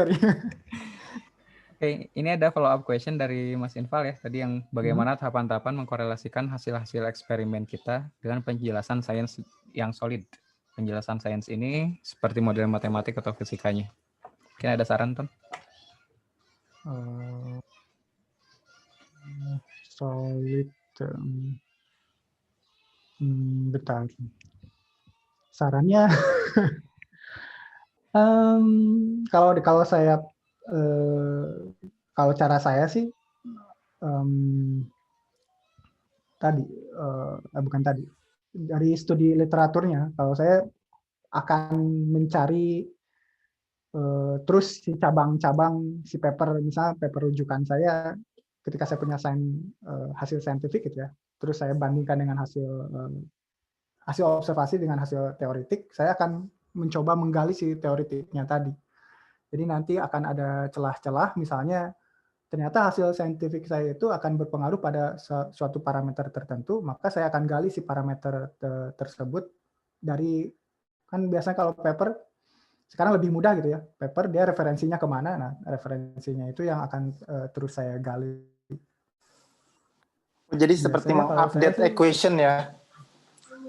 Oke, ini ada follow up question dari Mas Infal ya. Tadi yang bagaimana tahapan-tahapan mengkorelasikan hasil-hasil eksperimen kita dengan penjelasan sains yang solid. Penjelasan sains ini seperti model matematik atau fisikanya. Mungkin ada saran, Ton? Solid. Bentar. Sarannya, kalau saya, kalau cara saya sih, bukan tadi, dari studi literaturnya, kalau saya akan mencari terus si cabang-cabang si paper, misalnya paper rujukan saya ketika saya punya hasil saintifik gitu ya, terus saya bandingkan dengan hasil observasi dengan hasil teoritik, saya akan mencoba menggali si teoritiknya tadi. Jadi nanti akan ada celah-celah, misalnya ternyata hasil saintifik saya itu akan berpengaruh pada suatu parameter tertentu, maka saya akan gali si parameter tersebut dari, kan biasanya kalau paper sekarang lebih mudah gitu ya, paper dia referensinya kemana, nah referensinya itu yang akan terus saya gali. Jadi seperti mengupdate equation ya.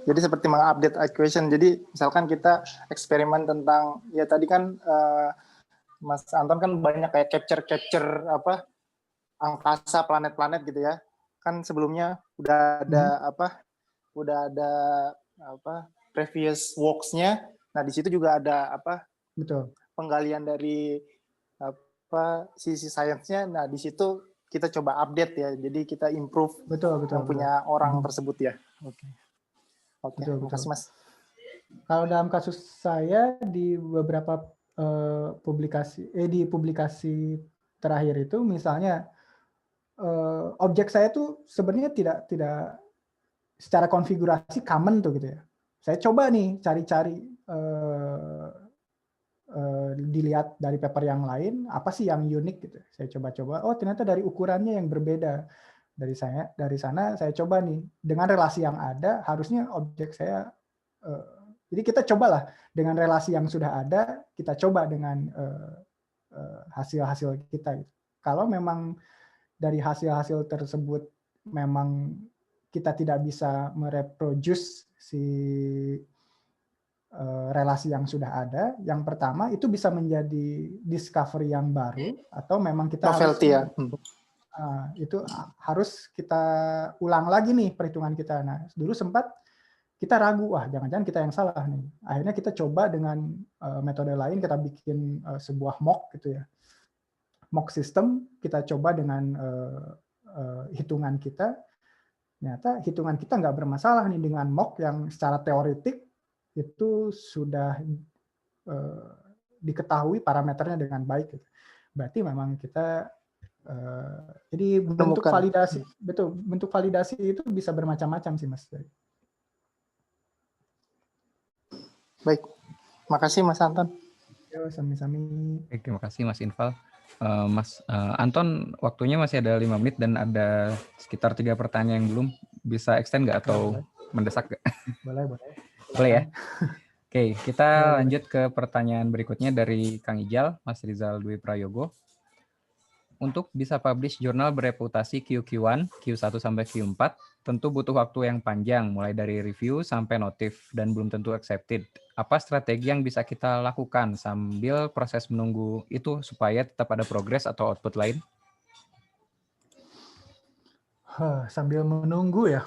Jadi seperti mengupdate equation. Jadi misalkan kita eksperimen tentang, ya tadi kan Mas Anton kan banyak kayak capture angkasa, planet-planet gitu ya. Kan sebelumnya udah ada previous works-nya. Nah, di situ juga ada Betul. Penggalian dari sisi sainsnya. Nah, di situ kita coba update ya. Jadi kita improve yang punya orang tersebut ya. Oke. Terima kasih, Mas. Kalau dalam kasus saya di beberapa publikasi terakhir itu, misalnya objek saya tuh sebenarnya tidak secara konfigurasi common tuh gitu ya. Saya coba nih cari-cari dilihat dari paper yang lain apa sih yang unik gitu. Saya coba-coba, oh ternyata dari ukurannya yang berbeda. Dari sana saya coba nih dengan relasi yang ada, harusnya objek saya jadi kita cobalah dengan relasi yang sudah ada, kita coba dengan hasil-hasil kita. Kalau memang dari hasil-hasil tersebut memang kita tidak bisa mereproduce si relasi yang sudah ada, yang pertama itu bisa menjadi discovery yang baru, atau memang kita itu harus kita ulang lagi nih perhitungan kita. Nah, dulu sempat kita ragu, wah jangan-jangan kita yang salah nih. Akhirnya kita coba dengan metode lain, kita bikin sebuah mock gitu ya. Mock system, kita coba dengan hitungan kita. Ternyata hitungan kita nggak bermasalah nih dengan mock yang secara teoretik itu sudah diketahui parameternya dengan baik. Gitu. Berarti memang kita jadi bentuk validasi, betul, bentuk validasi itu bisa bermacam-macam sih, Mas. Baik, makasih Mas Anton. Ya, sami-sami. Baik, terima kasih Mas Infal. Mas Anton, waktunya masih ada 5 menit dan ada sekitar 3 pertanyaan yang belum. Bisa extend nggak atau mendesak nggak? Boleh. Boleh ya? Oke, kita lanjut ke pertanyaan berikutnya dari Kang Ijal, Mas Rizal Dwi Prayogo. Untuk bisa publish jurnal bereputasi QQ1, Q1 sampai Q4, tentu butuh waktu yang panjang, mulai dari review sampai notif, dan belum tentu accepted. Apa strategi yang bisa kita lakukan sambil proses menunggu itu supaya tetap ada progres atau output lain? Sambil menunggu ya?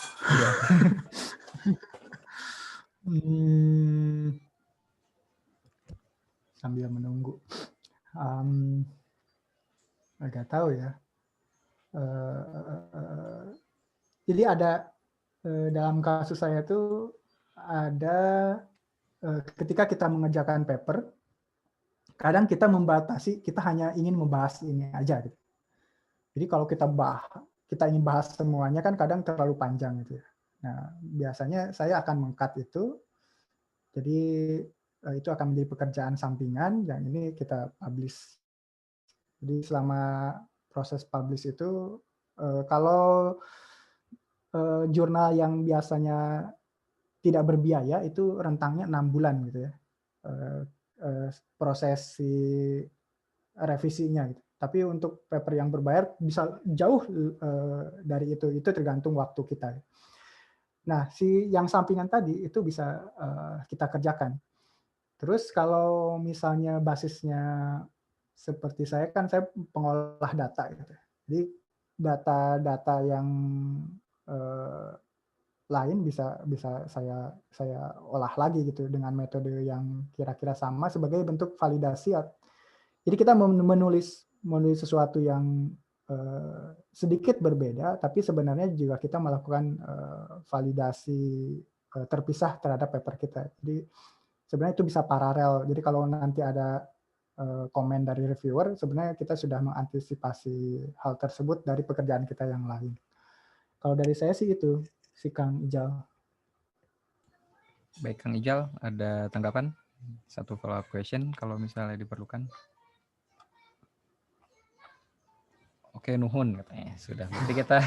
sambil menunggu. Agak tahu ya. Jadi ada dalam kasus saya itu ada ketika kita mengerjakan paper, kadang kita membatasi, kita hanya ingin membahas ini aja gitu. Jadi kalau kita ingin bahas semuanya kan kadang terlalu panjang gitu ya. Nah, biasanya saya akan meng-cut itu. Jadi itu akan menjadi pekerjaan sampingan yang ini kita publish. Jadi selama proses publish itu kalau jurnal yang biasanya tidak berbiaya itu rentangnya 6 bulan gitu ya. Proses revisinya gitu. Tapi untuk paper yang berbayar bisa jauh dari itu tergantung waktu kita. Nah, yang sampingan tadi itu bisa kita kerjakan. Terus kalau misalnya basisnya seperti saya kan saya pengolah data gitu. Jadi data-data yang lain bisa saya olah lagi gitu dengan metode yang kira-kira sama sebagai bentuk validasi. Jadi kita menulis sesuatu yang sedikit berbeda, tapi sebenarnya juga kita melakukan validasi terpisah terhadap paper kita. Jadi sebenarnya itu bisa paralel. Jadi kalau nanti ada komen dari reviewer, sebenarnya kita sudah mengantisipasi hal tersebut dari pekerjaan kita yang lain. Kalau dari saya sih itu, si Kang Ijal. Baik, Kang Ijal, ada tanggapan? Satu follow-up question kalau misalnya diperlukan. Oke, nuhun katanya. Sudah. Berarti kita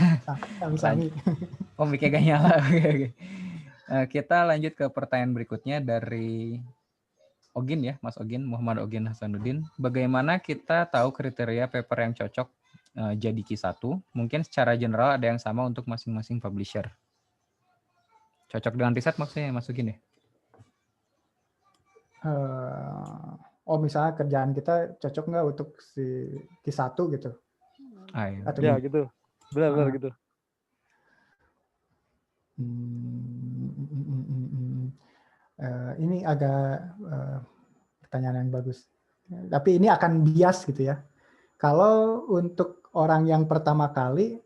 Sami-sami. Oh, mic-nya gak nyala. Oke. Kita lanjut ke pertanyaan berikutnya dari Ogin ya, Mas Ogin, Muhammad Ogin Hasanuddin. Bagaimana kita tahu kriteria paper yang cocok jadi Q1? Mungkin secara general ada yang sama untuk masing-masing publisher. Cocok dengan riset maksudnya Mas Ogin ya? Misalnya kerjaan kita cocok nggak untuk si Q1 gitu? Iya. Ya gitu, benar-benar gitu. Ini agak pertanyaan yang bagus. Tapi ini akan bias gitu ya. Kalau untuk orang yang pertama kali,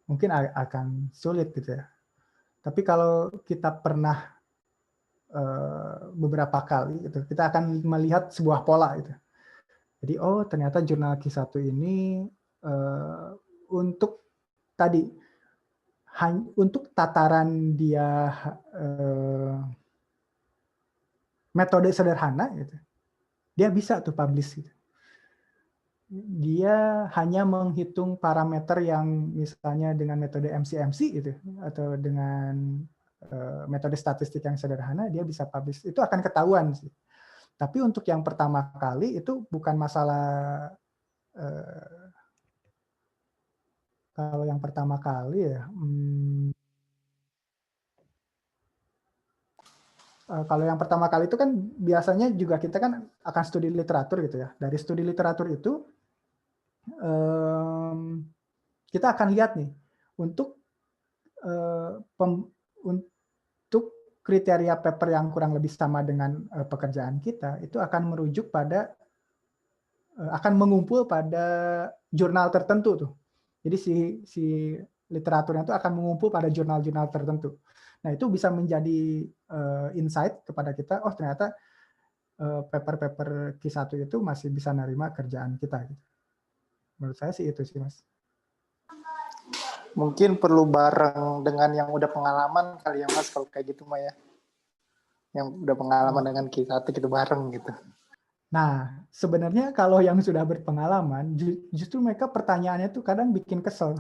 mungkin akan sulit gitu ya. Tapi kalau kita pernah beberapa kali, gitu, kita akan melihat sebuah pola gitu. Jadi ternyata jurnal Q1 ini untuk tadi untuk tataran dia metode sederhana gitu, dia bisa tuh publish gitu. Dia hanya menghitung parameter yang misalnya dengan metode MCMC gitu atau dengan metode statistik yang sederhana, dia bisa publish. Itu akan ketahuan sih. Tapi untuk yang pertama kali itu bukan masalah, kalau yang pertama kali ya, kalau yang pertama kali itu kan biasanya juga kita kan akan studi literatur gitu ya. Dari studi literatur itu kita akan lihat nih untuk kriteria paper yang kurang lebih sama dengan pekerjaan kita itu akan merujuk pada akan mengumpul pada jurnal tertentu tuh. Jadi si literaturnya itu akan mengumpul pada jurnal-jurnal tertentu. Nah, itu bisa menjadi insight kepada kita, ternyata paper-paper Q1 itu masih bisa nerima kerjaan kita gitu. Menurut saya sih itu sih, Mas. Mungkin perlu bareng dengan yang udah pengalaman kali ya, Mas, kalau kayak gitu mah ya. Yang udah pengalaman dengan Q1 gitu bareng gitu. Nah, sebenarnya kalau yang sudah berpengalaman, justru mereka pertanyaannya tuh kadang bikin kesel.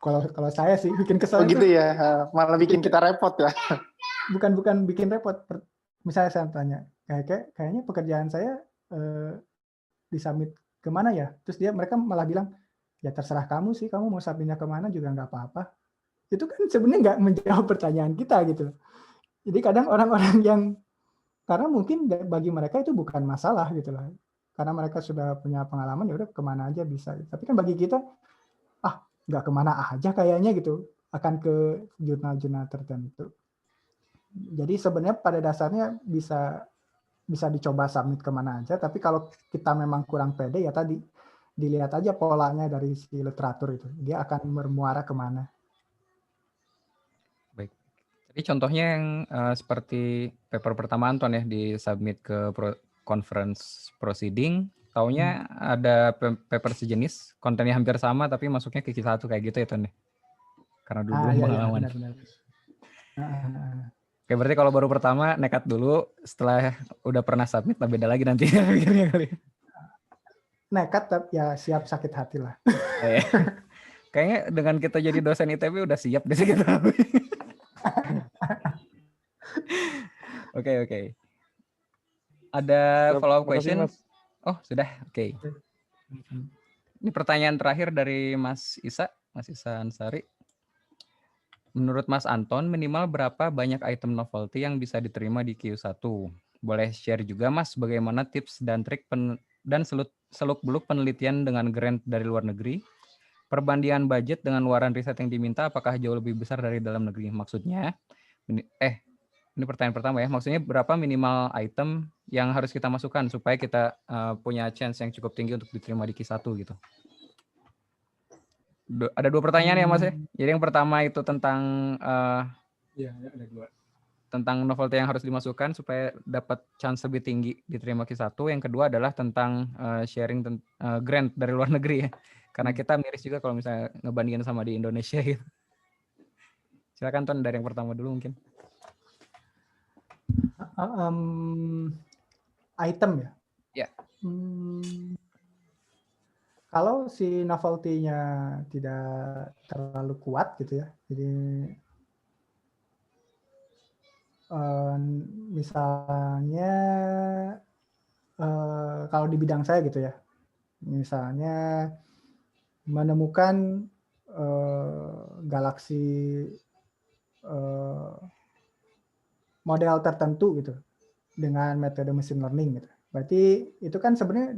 Kalau saya sih bikin kesel. Gitu ya, malah bikin kita repot ya. Bukan bikin repot. Misalnya saya tanya, kayaknya pekerjaan saya disubmit kemana ya? Terus mereka malah bilang, ya terserah kamu sih, kamu mau submitnya kemana juga nggak apa-apa. Itu kan sebenarnya nggak menjawab pertanyaan kita gitu. Jadi kadang orang-orang yang, karena mungkin bagi mereka itu bukan masalah gitu lah. Karena mereka sudah punya pengalaman, ya udah kemana aja bisa. Tapi kan bagi kita, nggak kemana aja kayaknya gitu, akan ke jurnal-jurnal tertentu. Jadi sebenarnya pada dasarnya bisa dicoba submit kemana aja. Tapi kalau kita memang kurang pede ya tadi dilihat aja polanya dari si literatur itu, dia akan bermuara kemana. Baik. Jadi contohnya yang seperti paper pertama Anton ya di submit ke conference proceeding, taunya ada paper sejenis, kontennya hampir sama tapi masuknya ke Q1 kayak gitu ya Ton ya. Karena dulu belum Iya, pengalaman. benar-benar. Oke, berarti kalau baru pertama nekat dulu, setelah udah pernah submit lah beda lagi nanti pikirnya kali. Nekat tapi ya siap sakit hati lah. Kayaknya dengan kita jadi dosen ITB udah siap deh kita. Oke. Ada follow up question? Oh, sudah. Oke. Ini pertanyaan terakhir dari Mas Isa Ansari. Menurut Mas Anton, minimal berapa banyak item novelty yang bisa diterima di Q1? Boleh share juga Mas bagaimana tips dan trik dan seluk-beluk penelitian dengan grant dari luar negeri? Perbandingan budget dengan luaran riset yang diminta apakah jauh lebih besar dari dalam negeri? Maksudnya, ini pertanyaan pertama ya, maksudnya berapa minimal item yang harus kita masukkan supaya kita punya chance yang cukup tinggi untuk diterima di Q1 gitu? Ada 2 pertanyaan ya Mas ya. Jadi yang pertama itu tentang ada 2. Tentang novelty yang harus dimasukkan supaya dapat chance lebih tinggi diterima Q1. Yang kedua adalah tentang sharing grant dari luar negeri ya. Karena kita miris juga kalau misalnya ngebandingin sama di Indonesia gitu. Silakan Ton dari yang pertama dulu mungkin. Item ya? Ya. Kalau si novelty-nya tidak terlalu kuat gitu ya, jadi misalnya kalau di bidang saya gitu ya, misalnya menemukan galaksi model tertentu gitu dengan metode machine learning gitu. Berarti itu kan sebenarnya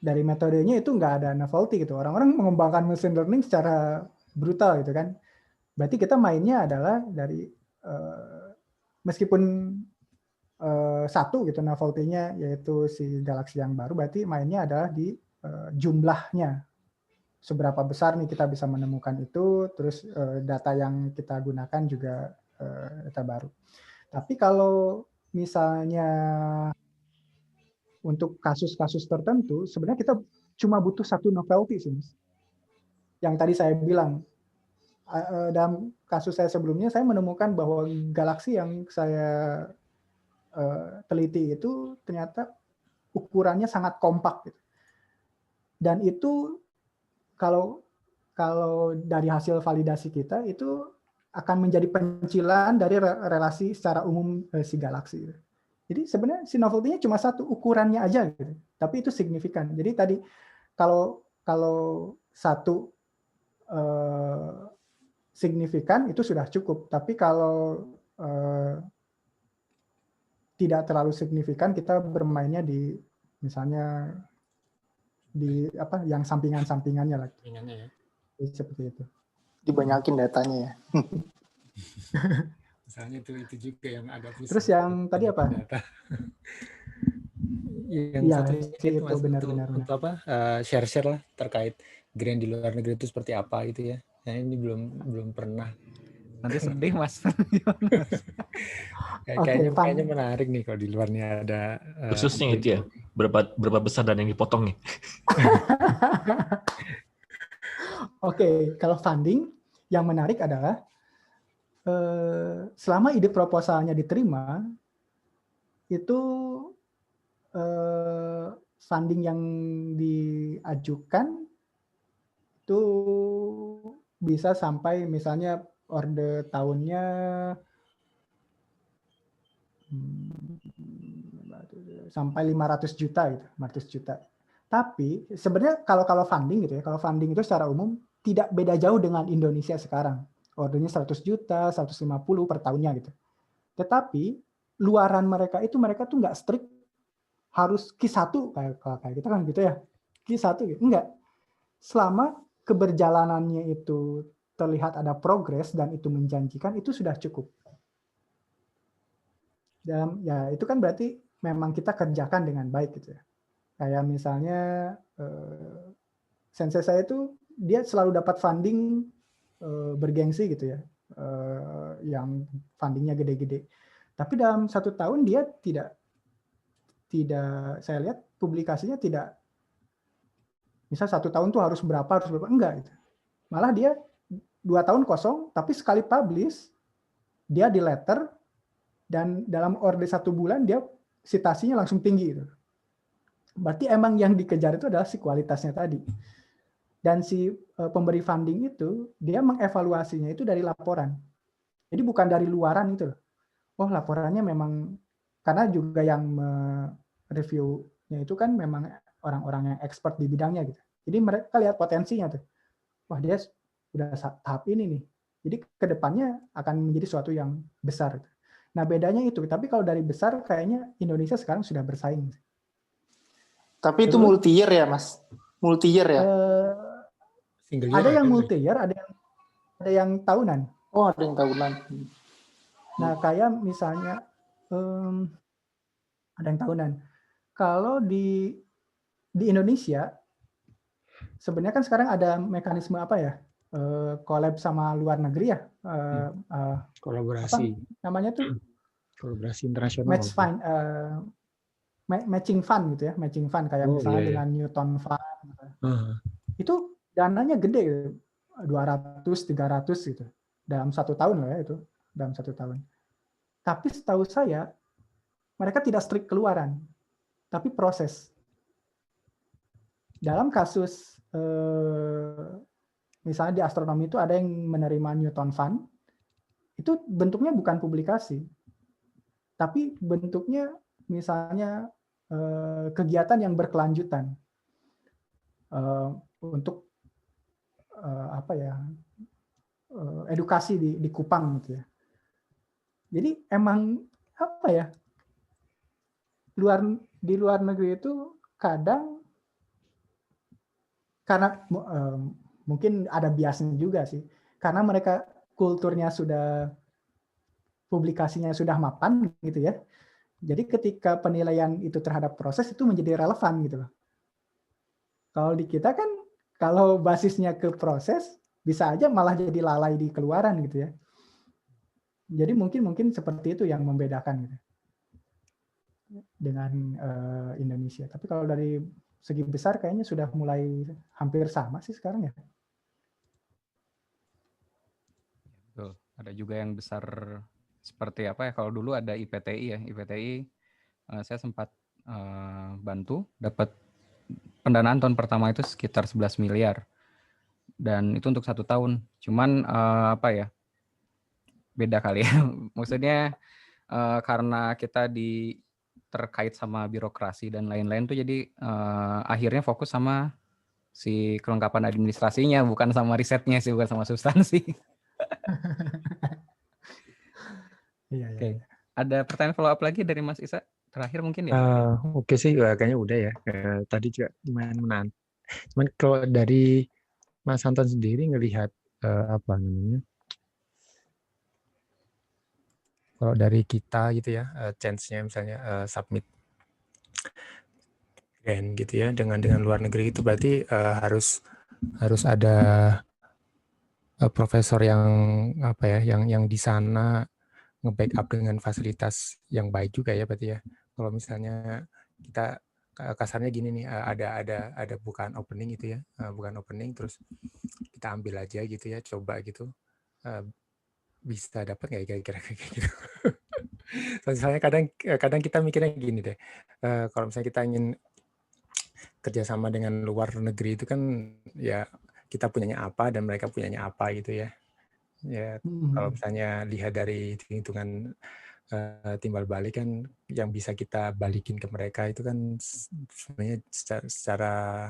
dari metodenya itu nggak ada novelty gitu. Orang-orang mengembangkan machine learning secara brutal gitu kan. Berarti kita mainnya adalah dari meskipun satu gitu novelty-nya yaitu si galaksi yang baru, berarti mainnya adalah di jumlahnya. Seberapa besar nih kita bisa menemukan itu, terus data yang kita gunakan juga data baru. Tapi kalau misalnya untuk kasus-kasus tertentu, sebenarnya kita cuma butuh satu novelty sih, Mas. Yang tadi saya bilang, dalam kasus saya sebelumnya, saya menemukan bahwa galaksi yang saya teliti itu ternyata ukurannya sangat kompak. Gitu. Dan itu kalau dari hasil validasi kita, itu akan menjadi pencilan dari relasi secara umum si galaksi. Jadi sebenarnya si novelty-nya cuma satu, ukurannya aja gitu. Tapi itu signifikan. Jadi tadi kalau satu signifikan itu sudah cukup. Tapi kalau tidak terlalu signifikan, kita bermainnya di misalnya di apa yang sampingan-sampingannya lah. Sampingannya ya. Seperti itu. Dibanyakin datanya ya. Misalnya itu juga yang agak pusing. Terus yang tadi apa? Yang ya, satu itu Mas, benar. Untuk apa? Share lah terkait grant di luar negeri itu seperti apa gitu ya. Nah, ini belum pernah. Nanti sedih Mas. Kayaknya menarik nih kalau di luarnya ada. Khususnya itu ya. Berapa besar dan yang dipotong nih? Oke, kalau funding yang menarik adalah selama ide proposalnya diterima, itu funding yang diajukan itu bisa sampai misalnya orde tahunnya sampai 500 juta gitu, 500 juta. Tapi sebenarnya kalau funding gitu ya, kalau funding itu secara umum tidak beda jauh dengan Indonesia sekarang. Ordernya 100 juta, 150 per tahunnya gitu. Tetapi luaran mereka tuh nggak strict harus Q1 kayak kita kan gitu ya. Q1 gitu. Enggak. Selama keberjalanannya itu terlihat ada progres dan itu menjanjikan, itu sudah cukup. Ya itu kan berarti memang kita kerjakan dengan baik gitu ya. Kayak misalnya sensei saya itu dia selalu dapat funding bergengsi gitu ya, yang fundingnya gede-gede. Tapi dalam 1 tahun dia tidak saya lihat publikasinya tidak, misal 1 tahun tuh harus berapa enggak gitu. Malah dia 2 tahun kosong, tapi sekali publish dia di letter dan dalam order 1 bulan dia citasinya langsung tinggi gitu. Berarti emang yang dikejar itu adalah si kualitasnya tadi. Dan si pemberi funding itu dia mengevaluasinya itu dari laporan. Jadi bukan dari luaran itu. Oh, laporannya memang, karena juga yang reviewnya itu kan memang orang-orang yang expert di bidangnya gitu. Jadi mereka lihat potensinya tuh. Wah, dia udah tahap ini nih. Jadi kedepannya akan menjadi suatu yang besar. Nah, bedanya itu. Tapi kalau dari besar, kayaknya Indonesia sekarang sudah bersaing. Tapi itu multi year ya, Mas? Multi year ya? Ada yang multi year, ada yang tahunan. Oh, ada yang tahunan. Nah, kayak misalnya ada yang tahunan. Kalau di Indonesia, sebenarnya kan sekarang ada mekanisme apa ya? Collab sama luar negeri ya, kolaborasi. Apa namanya tuh? Kolaborasi internasional. Matching fund gitu ya, matching fund kayak misalnya dengan Newton Fund. Itu dananya gede gitu, 200, 300 gitu dalam 1 tahun lah ya itu, dalam 1 tahun. Tapi setahu saya mereka tidak strict keluaran, tapi proses. Dalam kasus misalnya di astronomi itu ada yang menerima Newton Fund, itu bentuknya bukan publikasi, tapi bentuknya misalnya kegiatan yang berkelanjutan untuk apa ya, edukasi di Kupang gitu ya. Jadi emang apa ya, di luar negeri itu kadang karena mungkin ada biasnya juga sih, karena mereka kulturnya sudah, publikasinya sudah mapan gitu ya. Jadi ketika penilaian itu terhadap proses itu menjadi relevan gitu loh. Kalau di kita kan kalau basisnya ke proses bisa aja malah jadi lalai di keluaran gitu ya. Jadi mungkin seperti itu yang membedakan gitu dengan Indonesia. Tapi kalau dari segi besar kayaknya sudah mulai hampir sama sih sekarang ya. Betul. Ada juga yang besar seperti apa ya? Kalau dulu ada IPTI ya, IPTI saya sempat bantu dapat pendanaan tahun pertama itu sekitar 11 miliar. Dan itu untuk 1 tahun. Cuman apa ya? Beda kali ya. Maksudnya karena kita terkait sama birokrasi dan lain-lain tuh jadi akhirnya fokus sama si kelengkapan administrasinya, bukan sama risetnya sih, bukan sama substansi. Iya. Oke. Ada pertanyaan follow up lagi dari Mas Isa? Terakhir mungkin ya? Oke sih, kayaknya udah ya. Tadi juga lumayan menantang. Cuman kalau dari Mas Anton sendiri ngelihat apa namanya? Kalau dari kita gitu ya, chance-nya misalnya submit grant gitu ya dengan luar negeri itu berarti harus ada profesor yang apa ya, yang di sana nge-backup dengan fasilitas yang baik juga ya berarti ya. Kalau misalnya kita kasarnya gini nih, ada bukan opening itu ya, bukan opening terus kita ambil aja gitu ya, coba gitu, bisa dapat nggak ya kira-kira kayak gitu. Misalnya kadang kita mikirnya gini deh, kalau misalnya kita ingin kerjasama dengan luar negeri itu kan ya kita punyanya apa dan mereka punyanya apa gitu ya. Ya, kalau misalnya lihat dari hitungan timbal balik kan yang bisa kita balikin ke mereka itu kan sebenarnya secara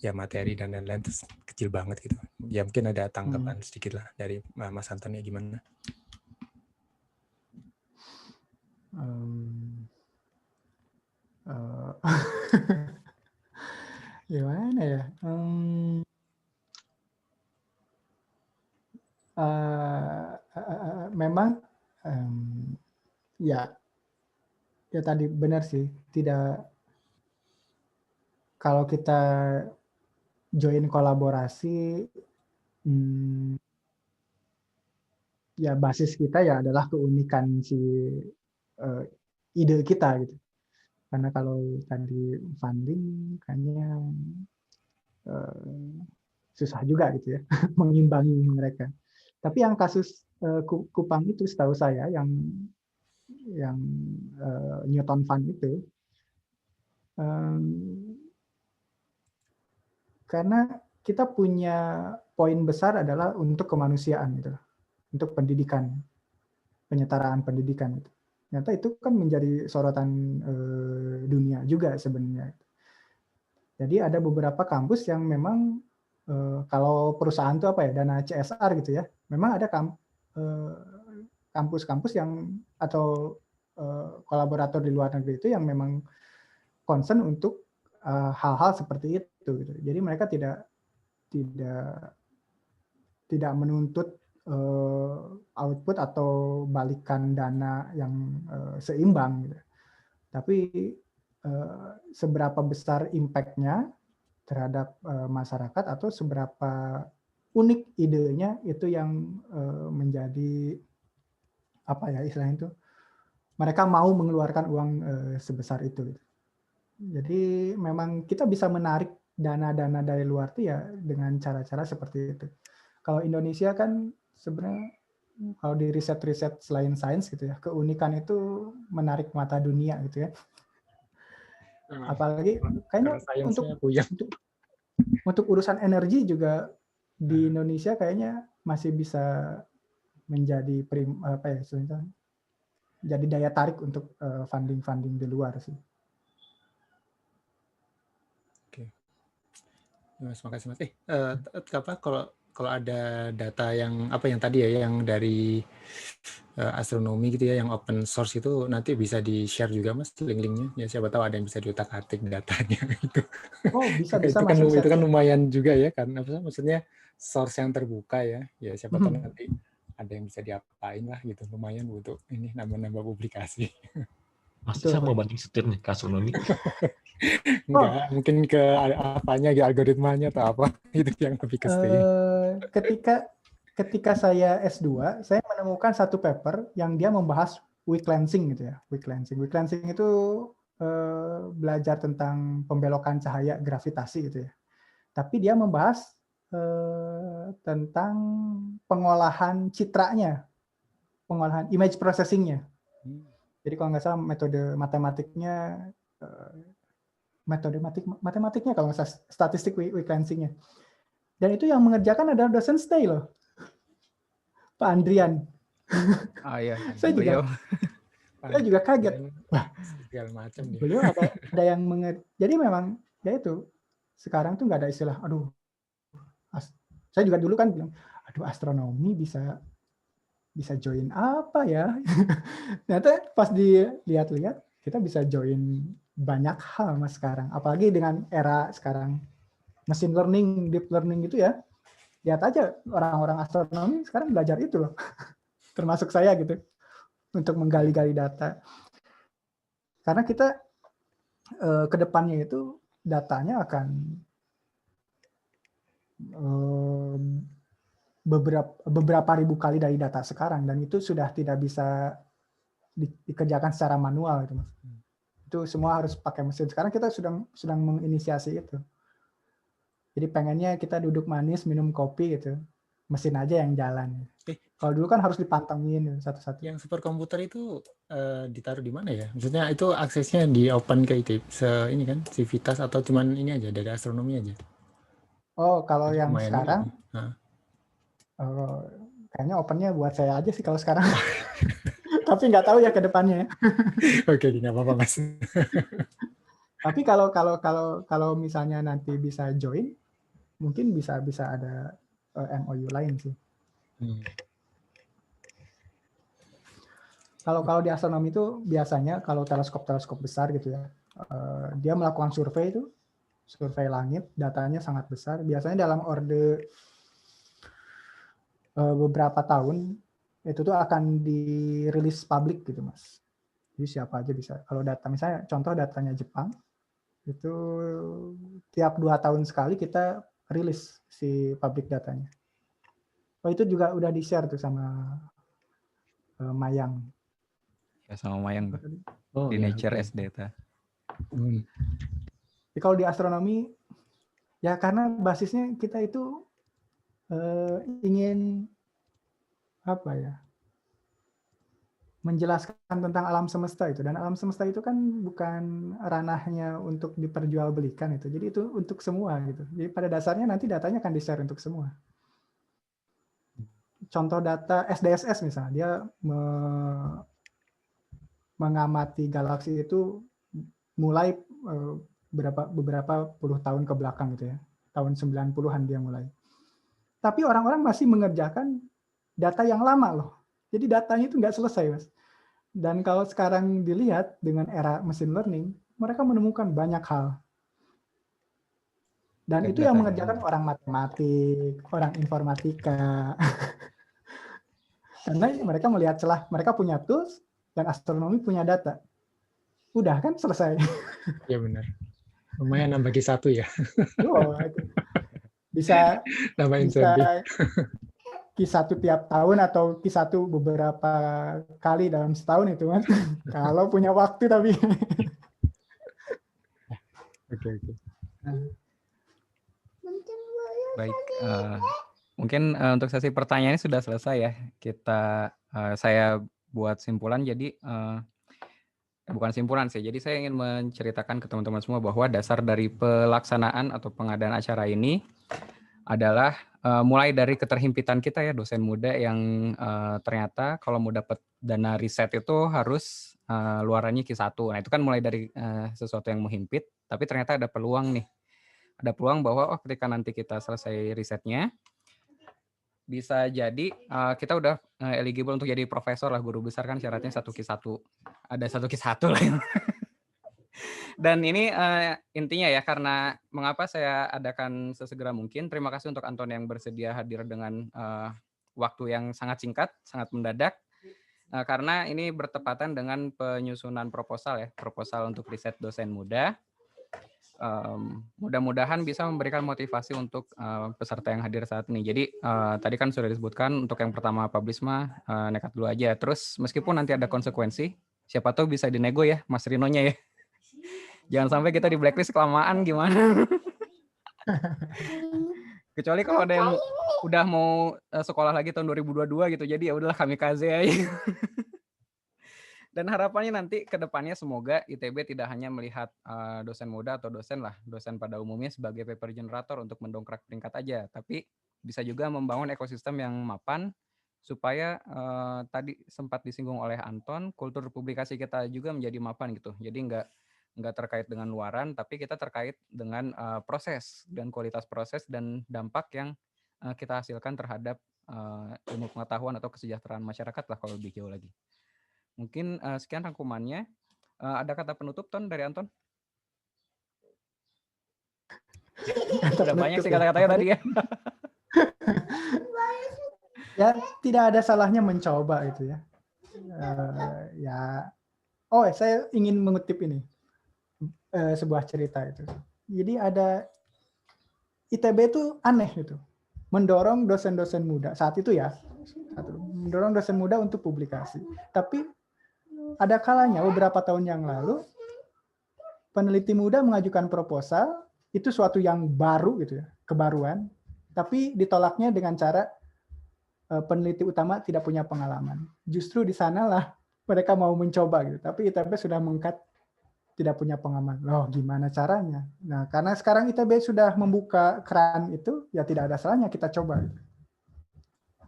ya materi dan lain-lain kecil banget gitu. Ya mungkin ada tanggapan sedikit lah dari Mas Anton ya gimana? Gimana ya? Memang ya ya tadi benar sih, tidak, kalau kita join kolaborasi, ya basis kita ya adalah keunikan si ide kita gitu. Karena kalau tadi funding kayaknya susah juga gitu ya mengimbangi mereka. Tapi yang kasus Kupang itu setahu saya yang Newton Fund itu, karena kita punya poin besar adalah untuk kemanusiaan gitu, untuk pendidikan, penyetaraan pendidikan itu. Ternyata itu kan menjadi sorotan dunia juga sebenarnya. Jadi ada beberapa kampus yang memang kalau perusahaan itu apa ya, dana CSR gitu ya, memang ada kampus-kampus yang atau kolaborator di luar negeri itu yang memang concern untuk hal-hal seperti itu gitu. Jadi mereka tidak menuntut output atau balikan dana yang seimbang gitu. Tapi seberapa besar impact-nya terhadap masyarakat atau seberapa unik idenya itu yang menjadi apa ya istilahnya itu, mereka mau mengeluarkan uang sebesar itu. Jadi memang kita bisa menarik dana-dana dari luar itu ya dengan cara-cara seperti itu. Kalau Indonesia kan sebenarnya kalau di riset-riset selain sains gitu ya, keunikan itu menarik mata dunia gitu ya. Apalagi kayaknya untuk urusan energi juga di Indonesia kayaknya masih bisa menjadi jadi daya tarik untuk funding di luar sih. Oke, Mas, makasih Mas. Kalau ada data yang tadi ya, yang dari astronomi gitu ya, yang open source itu nanti bisa di-share juga Mas link-linknya. Ya siapa tahu ada yang bisa diutak-atik datanya gitu. Oh, bisa itu Mas. kan lumayan juga ya, karena maksudnya source yang terbuka ya. Ya siapa tahu nanti ada yang bisa diapain lah gitu, lumayan untuk ini nambah-nambah publikasi. Mas, saya mau banding setir nih ke astronomi. Enggak, mungkin ke apanya, algoritmanya atau apa itu yang lebih ke stay. Ketika saya S2, saya menemukan satu paper yang dia membahas weak lensing gitu ya. Weak lensing itu belajar tentang pembelokan cahaya gravitasi gitu ya. Tapi dia membahas tentang pengolahan citranya, pengolahan image processing-nya. Jadi kalau nggak salah metode matematiknya kalau nggak salah statistik weak lensing-nya. Dan itu yang mengerjakan adalah dosen stay loh, Pak Andrian. Iya. Saya juga kaget. Wah, segala macam nih. Beliau ada yang jadi memang ya itu sekarang tuh nggak ada istilah aduh. Saya juga dulu kan bilang, aduh astronomi bisa join apa ya? Ternyata pas dilihat-lihat kita bisa join banyak hal Mas sekarang. Apalagi dengan era sekarang machine learning, deep learning gitu ya. Lihat aja orang-orang astronomi sekarang belajar itu loh. Termasuk saya gitu. Untuk menggali-gali data. Karena kita ke depannya itu datanya akan beberapa ribu kali dari data sekarang, dan itu sudah tidak bisa dikerjakan secara manual itu Mas. Itu semua harus pakai mesin. Sekarang kita sedang menginisiasi itu. Jadi pengennya kita duduk manis minum kopi gitu, mesin aja yang jalan. Kalau dulu kan harus dipantengin satu-satu. Yang superkomputer itu ditaruh di mana ya? Maksudnya itu aksesnya di open ke itu ini kan Civitas atau cuman ini aja dari astronomi aja? Oh, kalau jadi yang sekarang kayaknya opennya buat saya aja sih kalau sekarang. Tapi nggak tahu ya ke depannya. Oke, nggak apa-apa Mas. Tapi kalau misalnya nanti bisa join, mungkin bisa ada MOU lain sih. Kalau di astronomi itu biasanya kalau teleskop besar gitu ya, dia melakukan survei langit, datanya sangat besar. Biasanya dalam orde beberapa tahun itu tuh akan dirilis publik gitu Mas. Jadi siapa aja bisa. Kalau data misalnya contoh datanya Jepang itu tiap 2 tahun sekali kita rilis si public datanya. Oh itu juga udah di-share tuh sama Mayang. Ya sama Mayang tuh. Oh, Di ya, Nature oke. S Data. Jadi kalau di astronomi ya karena basisnya kita itu ingin apa ya? Menjelaskan tentang alam semesta itu, dan alam semesta itu kan bukan ranahnya untuk diperjualbelikan itu, jadi itu untuk semua gitu. Jadi pada dasarnya nanti datanya akan di-share untuk semua. Contoh data SDSS misalnya, dia mengamati galaksi itu mulai beberapa puluh tahun ke belakang gitu ya, tahun 90-an dia mulai. Tapi orang-orang masih mengerjakan data yang lama loh. Jadi datanya itu nggak selesai, Mas. Dan kalau sekarang dilihat dengan era machine learning, mereka menemukan banyak hal. Dan itu yang mengerjakan orang matematik, orang informatika. Karena mereka melihat celah, mereka punya tools, dan astronomi punya data. Udah kan selesai. Ya benar. Lumayan nambah Q1 ya. Oh, bisa nambah insentif. Q1 tiap tahun atau Q1 beberapa kali dalam setahun itu kan. Kalau punya waktu tapi. Oke. Baik, mungkin untuk sesi pertanyaannya sudah selesai ya. Saya buat simpulan, jadi bukan simpulan sih. Jadi saya ingin menceritakan ke teman-teman semua bahwa dasar dari pelaksanaan atau pengadaan acara ini adalah mulai dari keterhimpitan kita ya, dosen muda yang ternyata kalau mau dapat dana riset itu harus luarannya Q1. Nah itu kan mulai dari sesuatu yang menghimpit, tapi ternyata ada peluang nih. Ada peluang bahwa ketika nanti kita selesai risetnya, bisa jadi kita udah eligible untuk jadi profesor lah, guru besar kan syaratnya 1 Q1. Ada 1 Q1 lah. Dan ini intinya ya, karena mengapa saya adakan sesegera mungkin. Terima kasih untuk Anton yang bersedia hadir dengan waktu yang sangat singkat, sangat mendadak. Karena ini bertepatan dengan penyusunan proposal ya, proposal untuk riset dosen muda. Mudah-mudahan bisa memberikan motivasi untuk peserta yang hadir saat ini. Jadi tadi kan sudah disebutkan untuk yang pertama publish mah nekat dulu aja. Terus meskipun nanti ada konsekuensi, siapa tahu bisa dinego ya Mas Rinonya ya. Jangan sampai kita di blacklist kelamaan gimana. Kecuali kalau ada yang udah mau sekolah lagi tahun 2022 gitu. Jadi ya udahlah kamikaze aja. Dan harapannya nanti ke depannya semoga ITB tidak hanya melihat dosen muda atau dosen pada umumnya sebagai paper generator untuk mendongkrak peringkat aja, tapi bisa juga membangun ekosistem yang mapan supaya tadi sempat disinggung oleh Anton, kultur publikasi kita juga menjadi mapan gitu. Jadi nggak terkait dengan luaran, tapi kita terkait dengan proses dan kualitas proses dan dampak yang kita hasilkan terhadap ilmu pengetahuan atau kesejahteraan masyarakat lah kalau lebih jauh lagi. Mungkin sekian rangkumannya. Ada kata penutup, Ton, dari Anton? Udah banyak sih kata-katanya tadi ya. Ya, tidak ada salahnya mencoba itu ya. Saya ingin mengutip ini. Sebuah cerita itu. Jadi ada ITB itu aneh gitu. Mendorong dosen-dosen muda saat itu ya. Mendorong dosen muda untuk publikasi. Tapi ada kalanya beberapa tahun yang lalu peneliti muda mengajukan proposal, itu suatu yang baru gitu ya, kebaruan, tapi ditolaknya dengan cara peneliti utama tidak punya pengalaman. Justru di sanalah mereka mau mencoba gitu, tapi ITB sudah mengangkat tidak punya pengalaman. Loh, gimana caranya? Nah, karena sekarang ITB sudah membuka keran itu, ya tidak ada salahnya kita coba.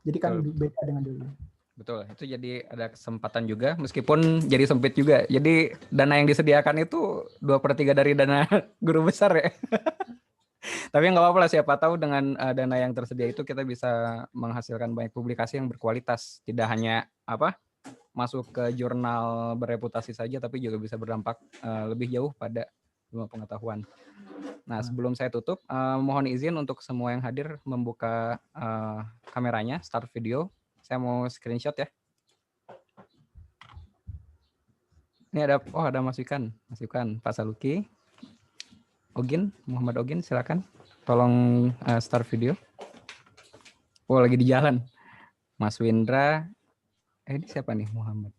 Jadi kan beda dengan dulu. Betul, itu jadi ada kesempatan juga, meskipun jadi sempit juga. Jadi dana yang disediakan itu 2/3 dari dana guru besar ya. Tapi nggak apa-apa lah, siapa tahu dengan dana yang tersedia itu kita bisa menghasilkan banyak publikasi yang berkualitas. Tidak hanya masuk ke jurnal bereputasi saja, tapi juga bisa berdampak lebih jauh pada ilmu pengetahuan. Nah, sebelum saya tutup, mohon izin untuk semua yang hadir membuka kameranya, start video. Saya mau screenshot ya. Ini ada Mas Wikan, Pak Saluki, Ogin, Muhammad Ogin, silakan. Tolong start video. Oh, lagi di jalan. Mas Windra, ini siapa nih Muhammad?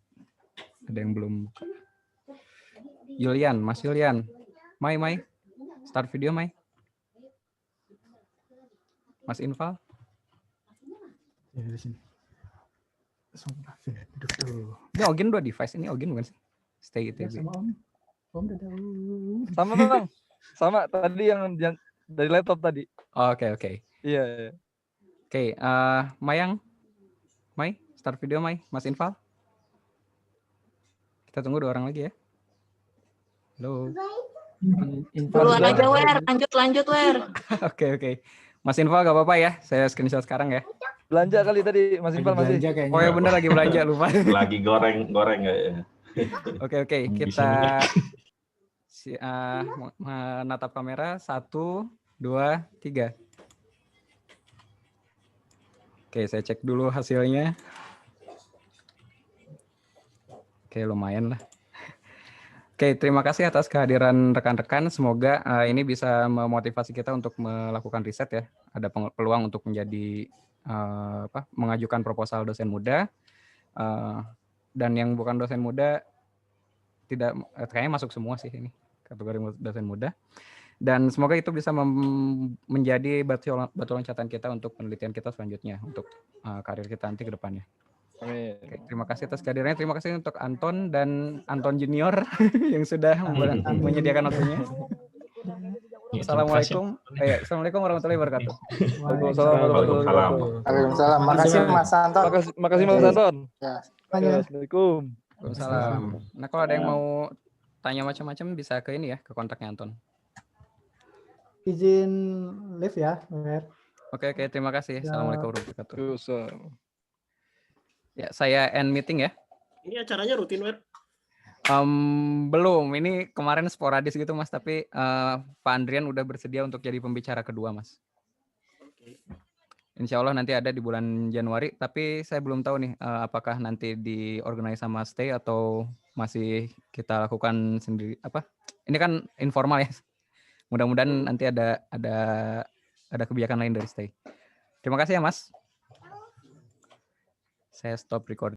Ada yang belum buka. Julian, Mas Julian. Mai, start video Mai. Mas Infal. Ya, di sini. Duduk tuh. Ini Ogin 2 device, ini Ogin bukan sih? Stay Ya, ITB. sama Om Dadang. Sama Bang. Sama tadi yang dari laptop tadi. Oke. Iya. Oke, Mayang. Mai, start video Mai. Mas Infal. Kita tunggu 2 orang lagi ya. Halo. Duluan aja Wer, lanjut Wer. Oke. Mas Infal gak apa-apa ya, saya screenshot sekarang ya. Belanja kali tadi Mas Infal masih. Oh ya bener lagi belanja, lupa. Lagi goreng kayaknya. Oke, kita menatap kamera 1, 2, 3. Oke, saya cek dulu hasilnya. Oke, lumayan lah. Oke, terima kasih atas kehadiran rekan-rekan. Semoga ini bisa memotivasi kita untuk melakukan riset ya. Ada peluang untuk menjadi mengajukan proposal dosen muda. Dan yang bukan dosen muda tidak kayaknya masuk semua sih ini kategori dosen muda. Dan semoga itu bisa menjadi batu loncatan kita untuk penelitian kita selanjutnya untuk karir kita nanti ke depannya. Amin. Oke, terima kasih atas kehadirannya. Terima kasih untuk Anton dan Anton Junior yang sudah menyediakan waktunya. Assalamualaikum. Assalamualaikum warahmatullahi wabarakatuh. Waalaikumsalam. Makasih Mas Anton. Makasih Mas Anton. Ya. Assalamualaikum. Waalaikumsalam. Nah, kalau ada yang mau tanya macam-macam bisa ke ini ya, ke kontaknya Anton. Izin live ya, Mer. Oke, terima kasih. Ya. Assalamualaikum warahmatullahi wabarakatuh. Ya, saya end meeting ya. Ini acaranya rutin, Wer? Belum, ini kemarin sporadis gitu Mas, tapi Pak Andrian udah bersedia untuk jadi pembicara kedua Mas. Insya Allah nanti ada di bulan Januari, tapi saya belum tahu nih apakah nanti diorganize sama Stay atau masih kita lakukan sendiri. Ini kan informal ya. Mudah-mudahan nanti ada kebijakan lain dari Stay. Terima kasih ya Mas. Saya stop record.